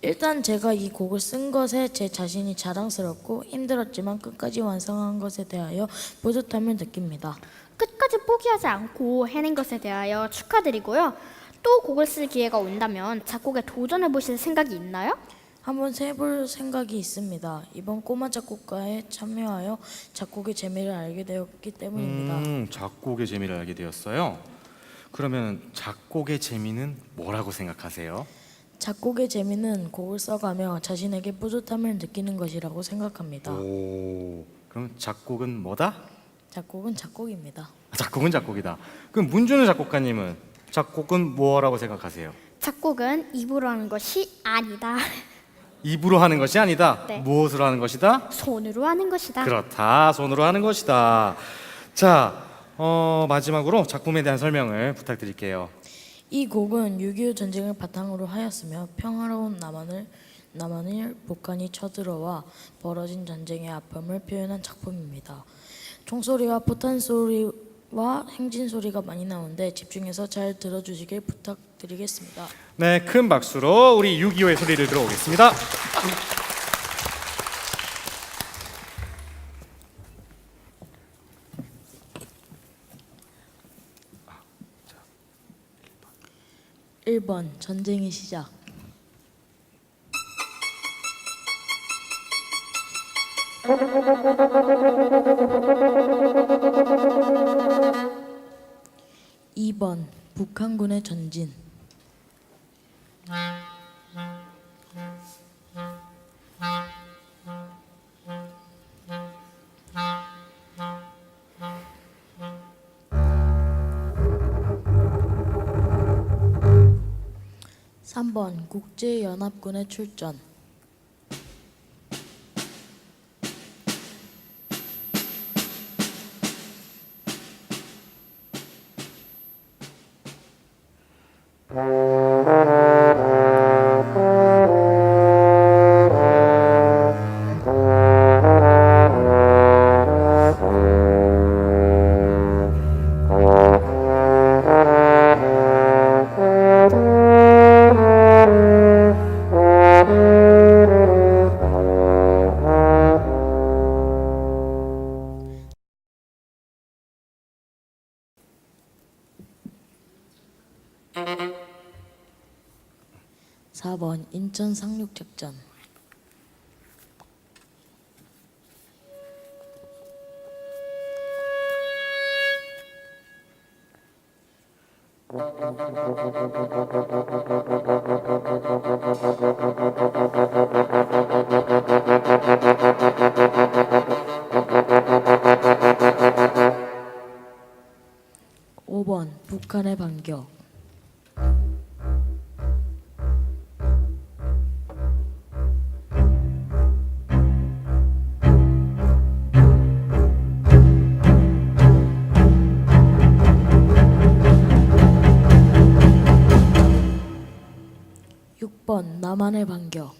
일단 제가 이 곡을 쓴 것에 제 자신이 자랑스럽고 힘들었지만 끝까지 완성한 것에 대하여 뿌듯함을 느낍니다. 끝까지 포기하지 않고 해낸 것에 대하여 축하드리고요. 또 곡을 쓸 기회가 온다면 작곡에 도전해 보실 생각이 있나요? 한번 해볼 생각이 있습니다. 이번 꼬마 작곡가에 참여하여 작곡의 재미를 알게 되었기 때문입니다. 작곡의 재미를 알게 되었어요. 그러면 작곡의 재미는 뭐라고 생각하세요? 작곡의 재미는 곡을 써가며 자신에게 뿌듯함을 느끼는 것이라고 생각합니다. 오, 그럼 작곡은 뭐다? 작곡은 작곡입니다. 작곡은 작곡이다. 그럼 문준우 작곡가님은 작곡은 뭐라고 생각하세요? 작곡은 입으로 하는 것이 아니다. 입으로 하는 것이 아니다. 네. 무엇으로 하는 것이다? 손으로 하는 것이다. 그렇다. 손으로 하는 것이다. 자, 마지막으로 작품에 대한 설명을 부탁드릴게요. 이 곡은 6.25 전쟁을 바탕으로 하였으며 평화로운 남한을 북한이 쳐들어와 벌어진 전쟁의 아픔을 표현한 작품입니다. 총소리와 포탄 소리와 행진 소리가 많이 나오는데 집중해서 잘 들어주시길 부탁드리겠습니다. 네, 큰 박수로 우리 6.25의 소리를 들어오겠습니다. 일 번 전쟁의 시작. 2번 북한군의 전진. 3번 국제연합군의 출전. 4번 인천 상륙작전. 5번 북한의 반격. 6번 남한의 반격.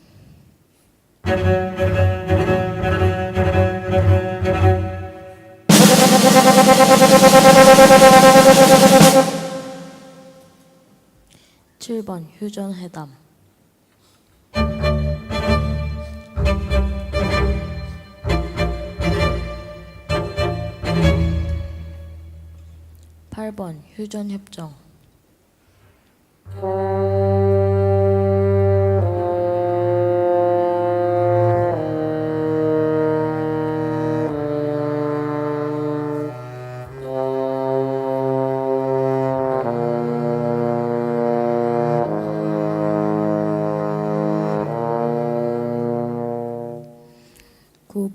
7번 휴전회담. 8번 휴전협정. 9번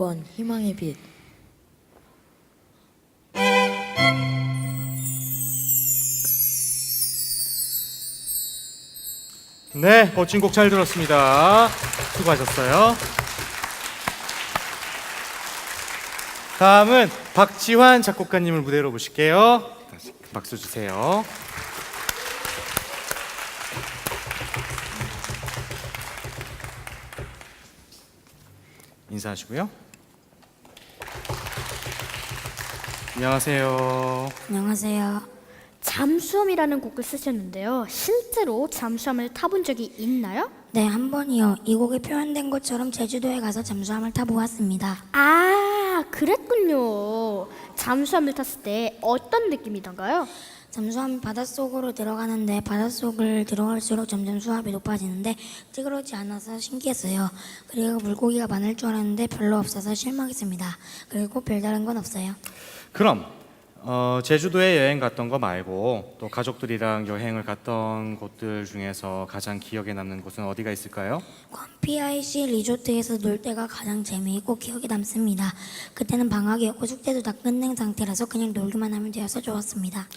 6번 희망의 빛. 네, 멋진 곡 잘 들었습니다. 수고하셨어요. 다음은 박지환 작곡가님을 무대로 모실게요. 다시 박수 주세요. 인사하시고요. 안녕하세요. 안녕하세요. 잠수함이라는 곡을 쓰셨는데요. 실제로 잠수함을 타본 적이 있나요? 네, 한 번이요. 이 곡에 표현된 것처럼 제주도에 가서 잠수함을 타보았습니다. 아, 그랬군요. 잠수함을 탔을 때 어떤 느낌이던가요? 잠수함이 바닷속으로 들어가는데 바닷속을 들어갈수록 점점 수압이 높아지는데 찌그러지 않아서 신기했어요. 그리고 물고기가 많을 줄 알았는데 별로 없어서 실망했습니다. 그리고 별다른 건 없어요. 그럼 제주도에 여행 갔던 거 말고 또 가족들이랑 여행을 갔던 곳들 중에서 가장 기억에 남는 곳은 어디가 있을까요? PIC 리조트에서 놀 때가 가장 재미있고 기억에 남습니다. 그때는 방학이었고 숙제도 다 끝낸 상태라서 그냥 놀기만 하면 되어서 좋았습니다.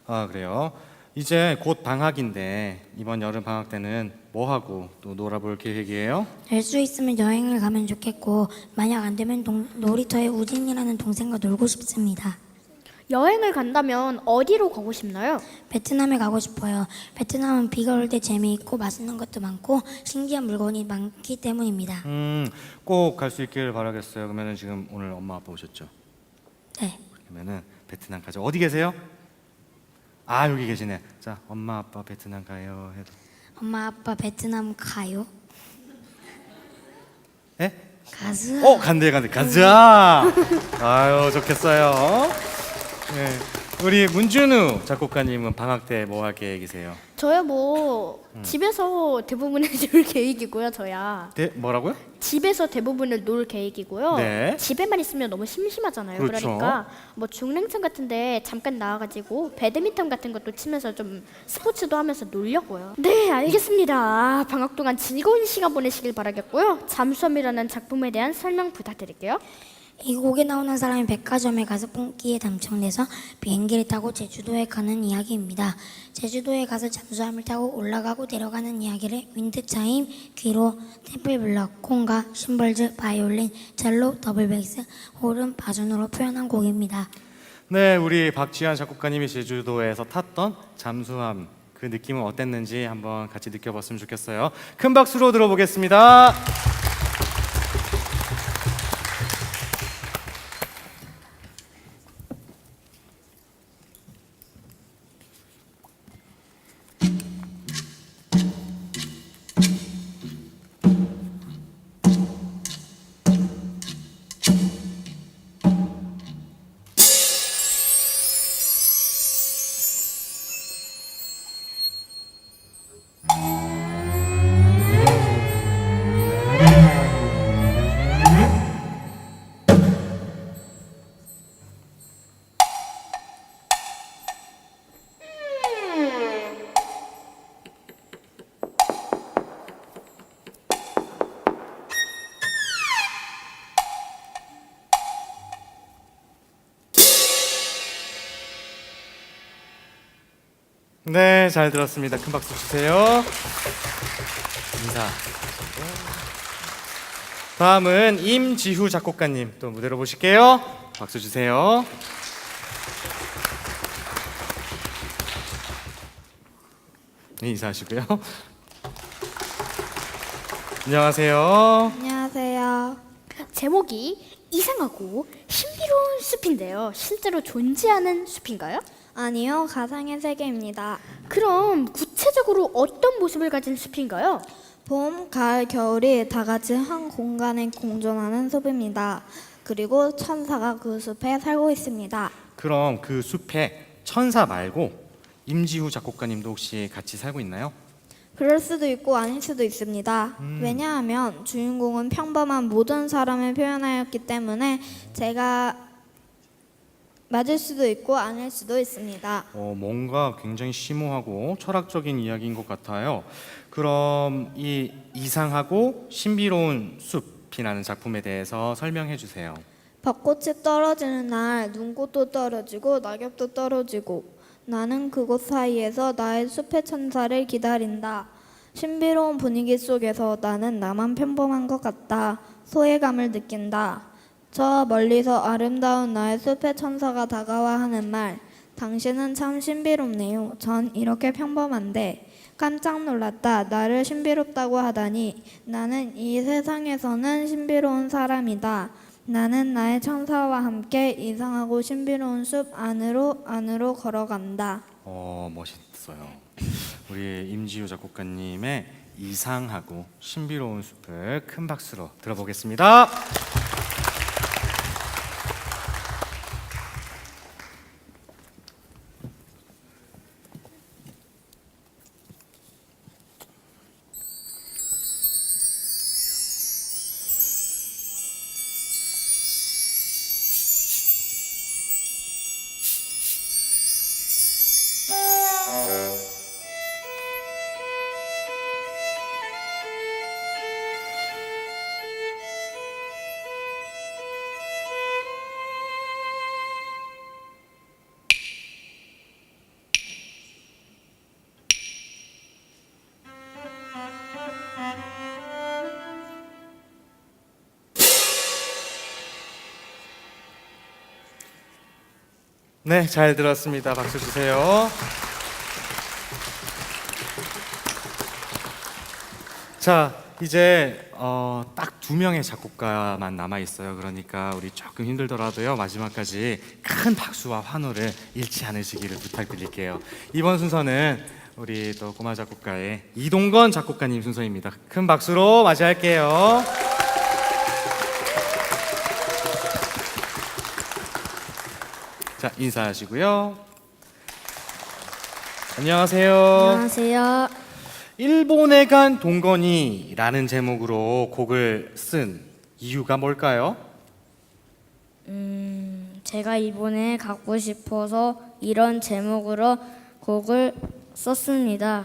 아, 그래요? 이제 곧 방학인데 이번 여름 방학 때는 뭐 하고 또 놀아볼 계획이에요? 될 수 있으면 여행을 가면 좋겠고 만약 안 되면 놀이터에 우진이라는 동생과 놀고 싶습니다. 여행을 간다면 어디로 가고 싶나요? 베트남에 가고 싶어요. 베트남은 비가 올 때 재미있고 맛있는 것도 많고 신기한 물건이 많기 때문입니다. 꼭 갈 수 있길 바라겠어요. 그러면은 지금 오늘 엄마 아빠 오셨죠? 네. 그러면은 베트남 가죠. 어디 계세요? 아, 여기 계시네. 자, 엄마 아빠 베트남 가요 해도. 엄마 아빠 베트남 가요? 예? 가즈. 간대 가자. 아유, 좋겠어요. 네. 우리 문준우 작곡가님은 방학 때 뭐 할 계획이세요? 저야 뭐 집에서 대부분을 놀 계획이고요. 저야 네, 뭐라고요? 집에서 대부분을 놀 계획이고요. 네. 집에만 있으면 너무 심심하잖아요. 그렇죠. 그러니까 뭐 중랭천 같은데 잠깐 나와가지고 배드민턴 같은 것도 치면서 좀 스포츠도 하면서 놀려고요. 네, 알겠습니다. 방학 동안 즐거운 시간 보내시길 바라겠고요. 잠수함이라는 작품에 대한 설명 부탁드릴게요. 이 곡에 나오는 사람이 백화점에 가서 뽑기에 당첨돼서 비행기를 타고 제주도에 가는 이야기입니다. 제주도에 가서 잠수함을 타고 올라가고 내려가는 이야기를 윈드차임, 귀로, 템플블럭, 콩가, 심벌즈, 바이올린, 첼로, 더블베이스, 호른, 바순으로 표현한 곡입니다. 네, 우리 박지환 작곡가님이 제주도에서 탔던 잠수함 그 느낌은 어땠는지 한번 같이 느껴봤으면 좋겠어요. 큰 박수로 들어보겠습니다. 네, 잘 들었습니다. 큰 박수 주세요. 인사. 다음은 임지후 작곡가님 또 무대로 모실게요. 박수 주세요. 네, 인사하시고요. 안녕하세요. 안녕하세요. 제목이 이상하고 신비로운 숲인데요. 실제로 존재하는 숲인가요? 아니요, 가상의 세계입니다. 그럼 구체적으로 어떤 모습을 가진 숲인가요? 봄, 가을, 겨울이 다 같이 한 공간에 공존하는 숲입니다. 그리고 천사가 그 숲에 살고 있습니다. 그럼 그 숲에 천사 말고 임지후 작곡가님도 혹시 같이 살고 있나요? 그럴 수도 있고 아닐 수도 있습니다. 왜냐하면 주인공은 평범한 모든 사람을 표현하였기 때문에 제가 맞을 수도 있고 아닐 수도 있습니다. 뭔가 굉장히 심오하고 철학적인 이야기인 것 같아요. 그럼 이 이상하고 신비로운 숲, 빛나는 작품에 대해서 설명해 주세요. 벚꽃이 떨어지는 날 눈꽃도 떨어지고 낙엽도 떨어지고 나는 그곳 사이에서 나의 숲의 천사를 기다린다. 신비로운 분위기 속에서 나는 나만 평범한 것 같다. 소외감을 느낀다. 저 멀리서 아름다운 나의 숲의 천사가 다가와 하는 말. 당신은 참 신비롭네요. 전 이렇게 평범한데. 깜짝 놀랐다. 나를 신비롭다고 하다니. 나는 이 세상에서는 신비로운 사람이다. 나는 나의 천사와 함께 이상하고 신비로운 숲 안으로 걸어간다. 멋있어요. 우리 임지우 작곡가님의 이상하고 신비로운 숲을 큰 박수로 들어보겠습니다. 네, 잘 들었습니다. 박수 주세요. 자, 이제 딱 2명의 작곡가만 남아 있어요. 그러니까 우리 조금 힘들더라도요, 마지막까지 큰 박수와 환호를 잃지 않으시기를 부탁드릴게요. 이번 순서는 우리 또 꼬마 작곡가의 이동건 작곡가님 순서입니다. 큰 박수로 맞이할게요. 자, 인사하시고요. 안녕하세요. 안녕하세요. 일본에 간 동건이라는 제목으로 곡을 쓴 이유가 뭘까요? 제가 일본에 가고 싶어서 이런 제목으로 곡을 썼습니다.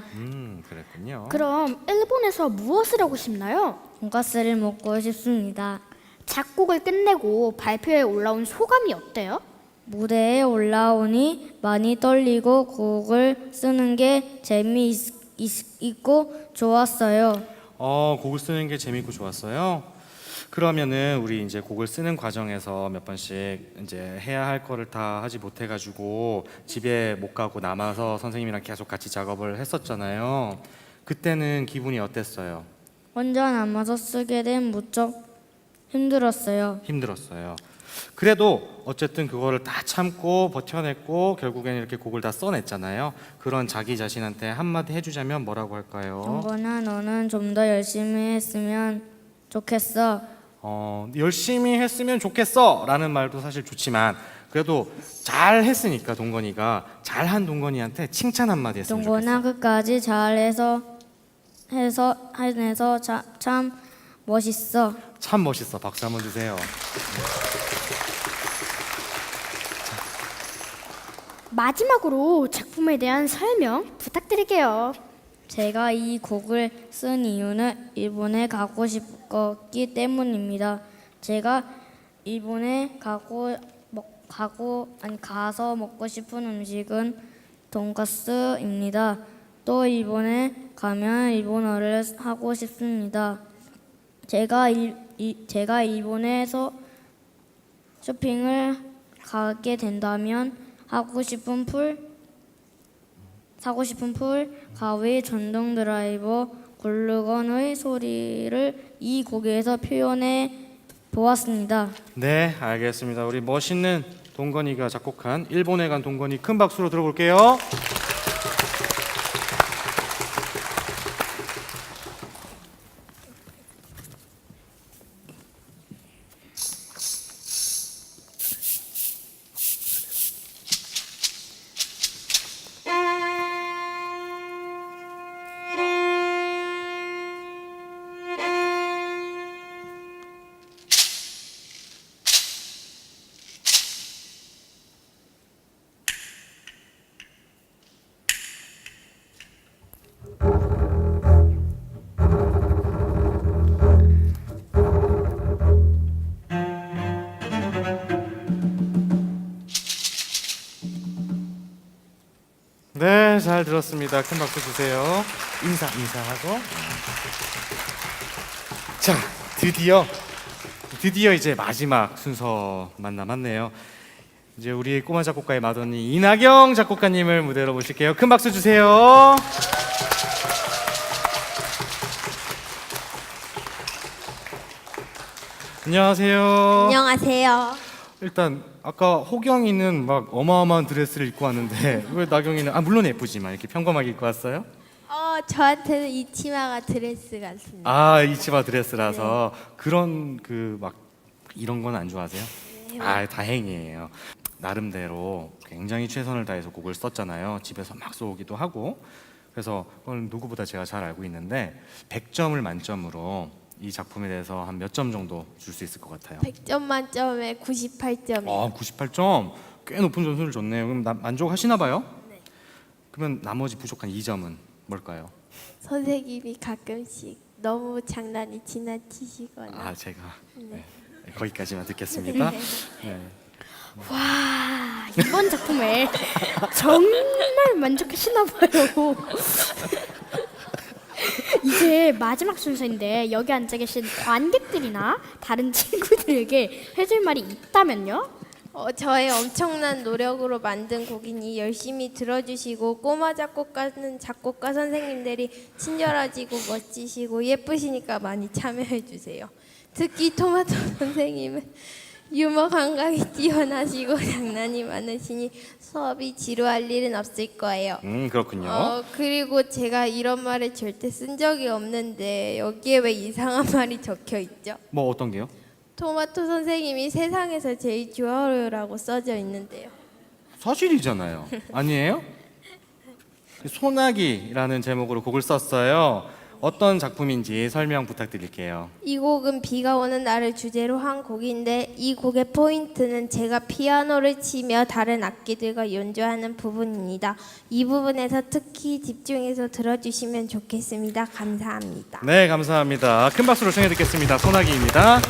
그랬군요. 그럼 일본에서 무엇을 하고 싶나요? 돈가스를 먹고 싶습니다. 작곡을 끝내고 발표에 올라온 소감이 어때요? 무대에 올라오니 많이 떨리고 곡을 쓰는 게 재미있고 좋았어요. 곡을 쓰는 게 재밌고 좋았어요. 그러면은 우리 이제 곡을 쓰는 과정에서 몇 번씩 이제 해야 할 거를 다 하지 못해가지고 집에 못 가고 남아서 선생님이랑 계속 같이 작업을 했었잖아요. 그때는 기분이 어땠어요? 혼자 남아서 쓰게 된 무척 힘들었어요. 힘들었어요. 그래도 어쨌든 그거를 다 참고 버텨냈고 결국에는 이렇게 곡을 다 써냈잖아요. 그런 자기 자신한테 한마디 해주자면 뭐라고 할까요? 동건아, 너는 좀 더 열심히 했으면 좋겠어. 열심히 했으면 좋겠어 라는 말도 사실 좋지만 그래도 잘 했으니까 동건이가 잘한 동건이한테 칭찬 한마디 했으면 동건아, 좋겠어. 끝까지 잘해서 해내서 참 멋있어. 참 멋있어. 박수 한번 주세요. 마지막으로 작품에 대한 설명 부탁드릴게요. 제가 이 곡을 쓴 이유는 일본에 가고 싶었기 때문입니다. 제가 일본에 가서 먹고 싶은 음식은 돈가스입니다. 또 일본에 가면 일본어를 하고 싶습니다. 제가 일본에서 쇼핑을 가게 된다면 사고 싶은 풀, 가위, 전동 드라이버, 글루건의 소리를 이 곡에서 표현해 보았습니다. 네, 알겠습니다. 우리 멋있는 동건이가 작곡한 일본에 간 동건이 큰 박수로 들어볼게요. 정말 잘 들었습니다. 큰 박수 주세요. 인사하고. 자, 드디어 이제 마지막 순서만 남았네요. 이제 우리 꼬마 작곡가의 맏언니 이나경 작곡가님을 무대로 모실게요. 큰 박수 주세요. 안녕하세요. 안녕하세요. 일단 아까 호경이는 막 어마어마한 드레스를 입고 왔는데 왜 나경이는 물론 예쁘지만 이렇게 평범하게 입고 왔어요? 저한테는 이 치마가 드레스 같습니다. 아, 이 치마 드레스라서 그런 그 막 이런 건 안 좋아하세요? 다행이에요. 나름대로 굉장히 최선을 다해서 곡을 썼잖아요. 집에서 막 쏘기도 하고. 그래서 그건 누구보다 제가 잘 알고 있는데 100점을 만점으로 이 작품에 대해서 한 몇 점 정도 줄 수 있을 것 같아요? 100점 만점에 98점이요. 98점. 꽤 높은 점수를 줬네요. 그럼 만족하시나 봐요? 네. 그러면 나머지 부족한 2점은 뭘까요? 선생님이 가끔씩 너무 장난이 지나치시거나. 제가 네, 거기까지만 듣겠습니다. 네. 와, 이번 작품에 정말 만족하시나 봐요. 이제 마지막 순서인데 여기 앉아 계신 관객들이나 다른 친구들에게 해줄 말이 있다면요? 저의 엄청난 노력으로 만든 곡이니 열심히 들어주시고 꼬마 작곡가는 작곡가 선생님들이 친절하시고 멋지시고 예쁘시니까 많이 참여해주세요. 특히 토마토 선생님은 유머 감각이 뛰어나시고 장난이 많으시니 수업이 지루할 일은 없을 거예요. 그렇군요. 그리고 제가 이런 말을 절대 쓴 적이 없는데 여기에 왜 이상한 말이 적혀 있죠? 뭐 어떤 게요? 토마토 선생님이 세상에서 제일 좋아요라고 써져 있는데요. 사실이잖아요. 아니에요? 소나기라는 제목으로 곡을 썼어요. 어떤 작품인지 설명 부탁드릴게요. 이 곡은 비가 오는 날을 주제로 한 곡인데 이 곡의 포인트는 제가 피아노를 치며 다른 악기들과 연주하는 부분입니다. 이 부분에서 특히 집중해서 들어주시면 좋겠습니다. 감사합니다. 네, 감사합니다. 큰 박수로 청해 듣겠습니다. 소나기입니다.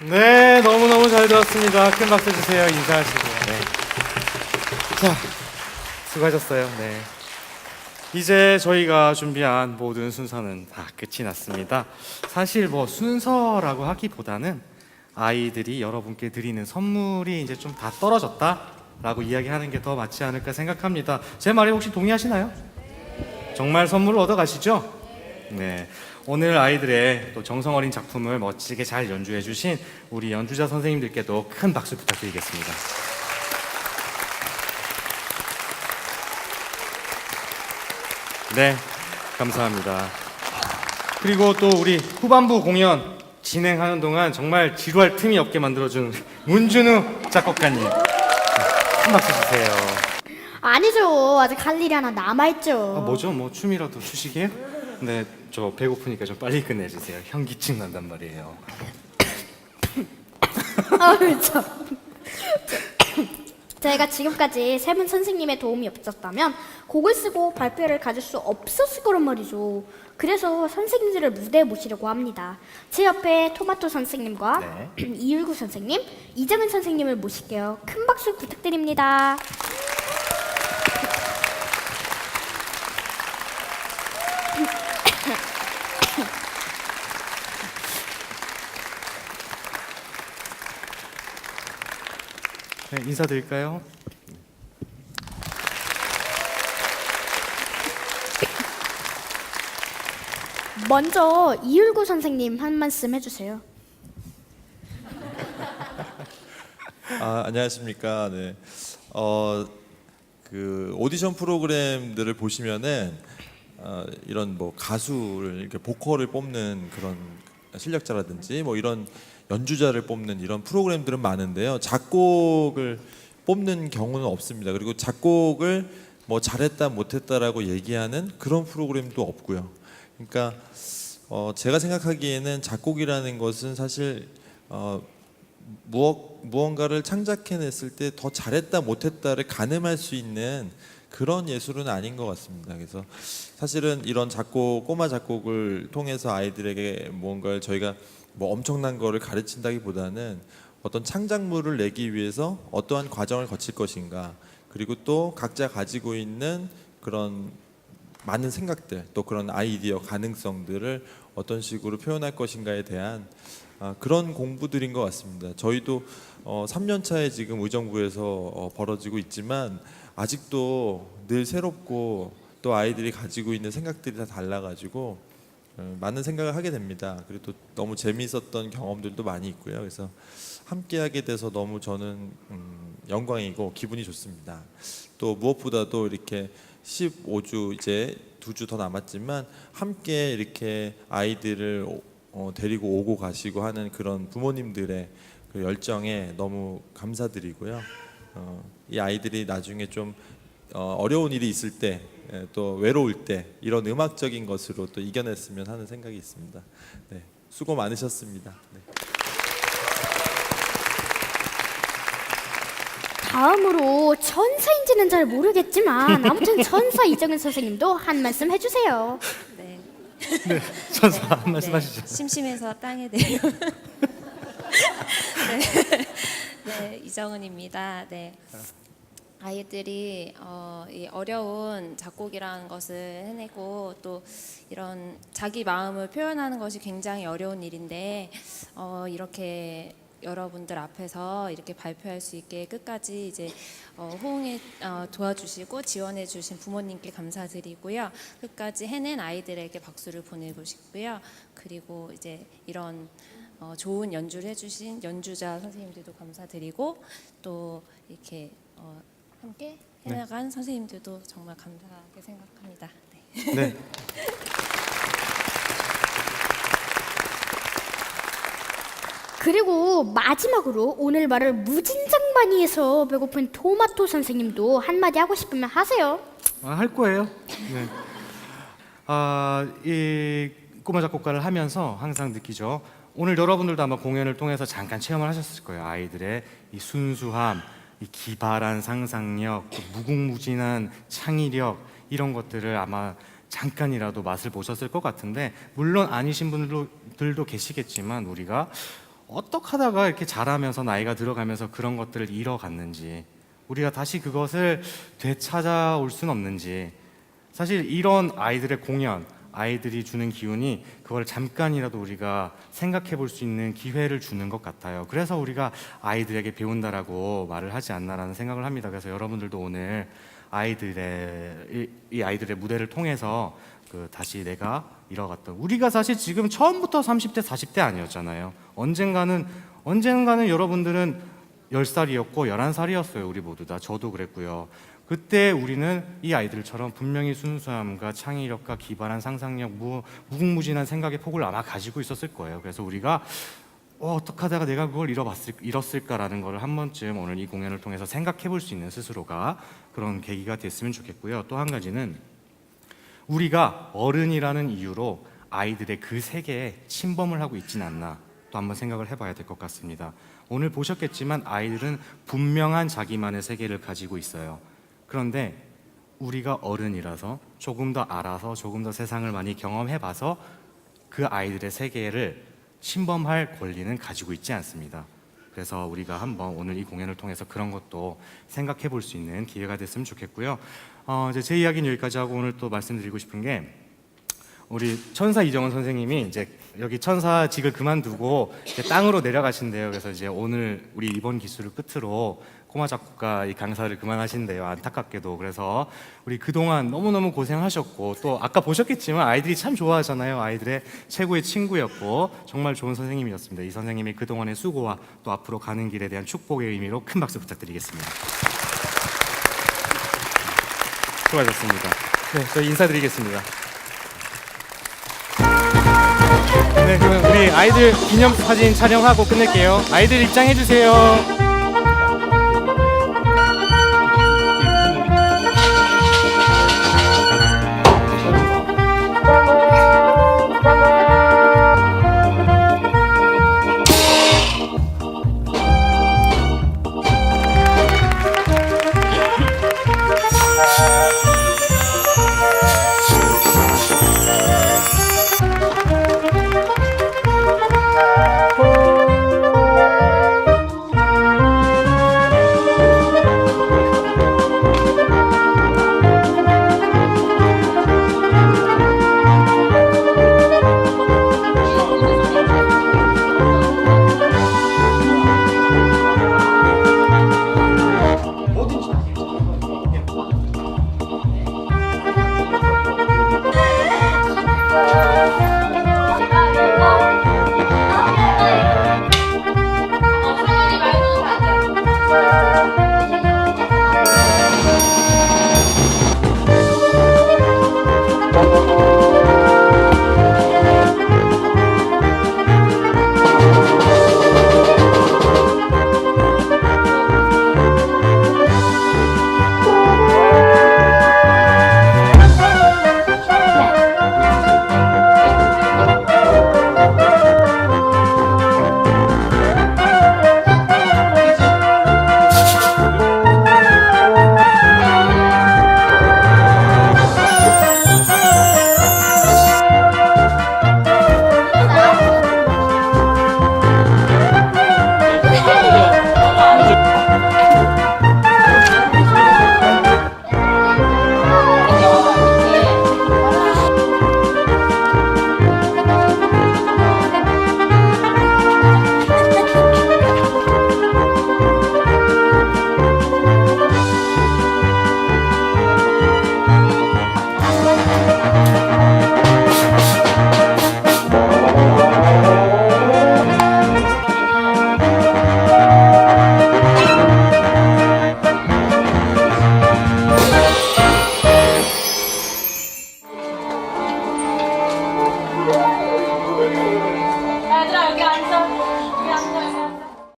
네, 너무너무 잘 들었습니다. 큰 박수 주세요. 인사하시고. 네. 자, 수고하셨어요. 네. 이제 저희가 준비한 모든 순서는 다 끝이 났습니다. 사실 뭐 순서라고 하기보다는 아이들이 여러분께 드리는 선물이 이제 좀 다 떨어졌다라고 이야기하는 게 더 맞지 않을까 생각합니다. 제 말에 혹시 동의하시나요? 정말 선물을 얻어 가시죠? 네. 오늘 아이들의 또 정성 어린 작품을 멋지게 잘 연주해 주신 우리 연주자 선생님들께도 큰 박수 부탁드리겠습니다. 네, 감사합니다. 그리고 또 우리 후반부 공연 진행하는 동안 정말 지루할 틈이 없게 만들어준 문준우 작곡가님, 큰 박수 주세요. 아니죠. 아직 할 일이 하나 남아있죠. 뭐죠? 뭐 춤이라도 추시게요? 네, 저 배고프니까 좀 빨리 끝내주세요. 현기증 난단 말이에요. 아유 참. 제가 지금까지 세 분 선생님의 도움이 없었다면 곡을 쓰고 발표를 가질 수 없었을 거란 말이죠. 그래서 선생님들을 무대에 모시려고 합니다. 제 옆에 토마토 선생님과 이율구 선생님, 이정은 선생님을 모실게요. 큰 박수 부탁드립니다. 네, 인사드릴까요? 먼저 이율구 선생님 한 말씀 해주세요. 안녕하십니까. 네. 그 오디션 프로그램들을 보시면은 이런 뭐 가수를 이렇게 보컬을 뽑는 그런 실력자라든지 뭐 이런 연주자를 뽑는 이런 프로그램들은 많은데요. 작곡을 뽑는 경우는 없습니다. 그리고 작곡을 뭐 잘했다 못했다라고 얘기하는 그런 프로그램도 없고요. 그러니까 제가 생각하기에는 작곡이라는 것은 사실 무언가를 창작해냈을 때 더 잘했다 못했다를 가늠할 수 있는 그런 예술은 아닌 것 같습니다. 그래서 사실은 이런 꼬마 작곡을 통해서 아이들에게 뭔가를 저희가 뭐 엄청난 거를 가르친다기보다는 어떤 창작물을 내기 위해서 어떠한 과정을 거칠 것인가, 그리고 또 각자 가지고 있는 그런 많은 생각들, 또 그런 아이디어 가능성들을 어떤 식으로 표현할 것인가에 대한 그런 공부들인 것 같습니다. 저희도 3년 차에 지금 의정부에서 벌어지고 있지만 아직도 늘 새롭고 또 아이들이 가지고 있는 생각들이 다 달라가지고 많은 생각을 하게 됩니다. 그리고 또 너무 재미있었던 경험들도 많이 있고요. 그래서 함께하게 돼서 너무 저는 영광이고 기분이 좋습니다. 또 무엇보다도 이렇게 15주 이제 2주 더 남았지만 함께 이렇게 아이들을 데리고 오고 가시고 하는 그런 부모님들의 그 열정에 너무 감사드리고요. 이 아이들이 나중에 좀 어려운 일이 있을 때, 또 외로울 때 이런 음악적인 것으로 또 이겨냈으면 하는 생각이 있습니다. 네, 수고 많으셨습니다. 네. 다음으로 천사인지는 잘 모르겠지만 아무튼 천사 이정은 선생님도 한 말씀 해주세요. 네. 네, 천사 한 말씀 하시죠. 심심해서 땅에 내려. 네, 이정은입니다. 네. 아이들이 이 어려운 작곡이라는 것을 해내고 또 이런 자기 마음을 표현하는 것이 굉장히 어려운 일인데 이렇게 여러분들 앞에서 이렇게 발표할 수 있게 끝까지 이제 호응해 도와주시고 지원해 주신 부모님께 감사드리고요. 끝까지 해낸 아이들에게 박수를 보내고 싶고요. 그리고 이제 이런 좋은 연주를 해주신 연주자 선생님들도 감사드리고 또 이렇게 함께 해나간 선생님들도 정말 감사하게 생각합니다. 네. 네. 그리고 마지막으로 오늘 말을 무진장 많이 해서 배고픈 토마토 선생님도 한마디 하고 싶으면 하세요. 할 거예요. 네. 이 꼬마 작곡가를 하면서 항상 느끼죠. 오늘 여러분들도 아마 공연을 통해서 잠깐 체험을 하셨을 거예요. 아이들의 이 순수함, 이 기발한 상상력, 무궁무진한 창의력, 이런 것들을 아마 잠깐이라도 맛을 보셨을 것 같은데, 물론 아니신 분들도 계시겠지만 우리가 어떻게 하다가 이렇게 자라면서 나이가 들어가면서 그런 것들을 잃어갔는지, 우리가 다시 그것을 되찾아올 수는 없는지, 사실 이런 아이들의 공연, 아이들이 주는 기운이 그걸 잠깐이라도 우리가 생각해 볼 수 있는 기회를 주는 것 같아요. 그래서 우리가 아이들에게 배운다라고 말을 하지 않나라는 생각을 합니다. 그래서 여러분들도 오늘 이 아이들의 무대를 통해서 다시 내가 잃어갔던, 우리가 사실 지금 처음부터 30대 40대 아니었잖아요. 언젠가는 여러분들은 10살이었고 11살이었어요. 우리 모두 다. 저도 그랬고요. 그때 우리는 이 아이들처럼 분명히 순수함과 창의력과 기발한 상상력, 무궁무진한 생각의 폭을 아마 가지고 있었을 거예요. 그래서 우리가 어떻게 하다가 내가 그걸 잃었을까라는 걸 한 번쯤 오늘 이 공연을 통해서 생각해 볼 수 있는 스스로가 그런 계기가 됐으면 좋겠고요. 또 한 가지는 우리가 어른이라는 이유로 아이들의 그 세계에 침범을 하고 있진 않나 또 한번 생각을 해봐야 될 것 같습니다. 오늘 보셨겠지만 아이들은 분명한 자기만의 세계를 가지고 있어요. 그런데 우리가 어른이라서 조금 더 알아서 조금 더 세상을 많이 경험해봐서 그 아이들의 세계를 침범할 권리는 가지고 있지 않습니다. 그래서 우리가 한번 오늘 이 공연을 통해서 그런 것도 생각해 볼 수 있는 기회가 됐으면 좋겠고요. 이제 제 이야기는 여기까지 하고 오늘 또 말씀드리고 싶은 게 우리 천사 이정원 선생님이 이제 여기 천사직을 그만두고 이제 땅으로 내려가신대요. 그래서 이제 오늘 우리 이번 기수를 끝으로 꼬마 작곡가 이 강사를 그만하신대요. 안타깝게도. 그래서 우리 그동안 너무너무 고생하셨고 또 아까 보셨겠지만 아이들이 참 좋아하잖아요. 아이들의 최고의 친구였고 정말 좋은 선생님이었습니다. 이 선생님의 그동안의 수고와 또 앞으로 가는 길에 대한 축복의 의미로 큰 박수 부탁드리겠습니다. 수고하셨습니다. 네, 저희 인사드리겠습니다. 네, 그럼 우리 아이들 기념 사진 촬영하고 끝낼게요. 아이들 입장해 주세요.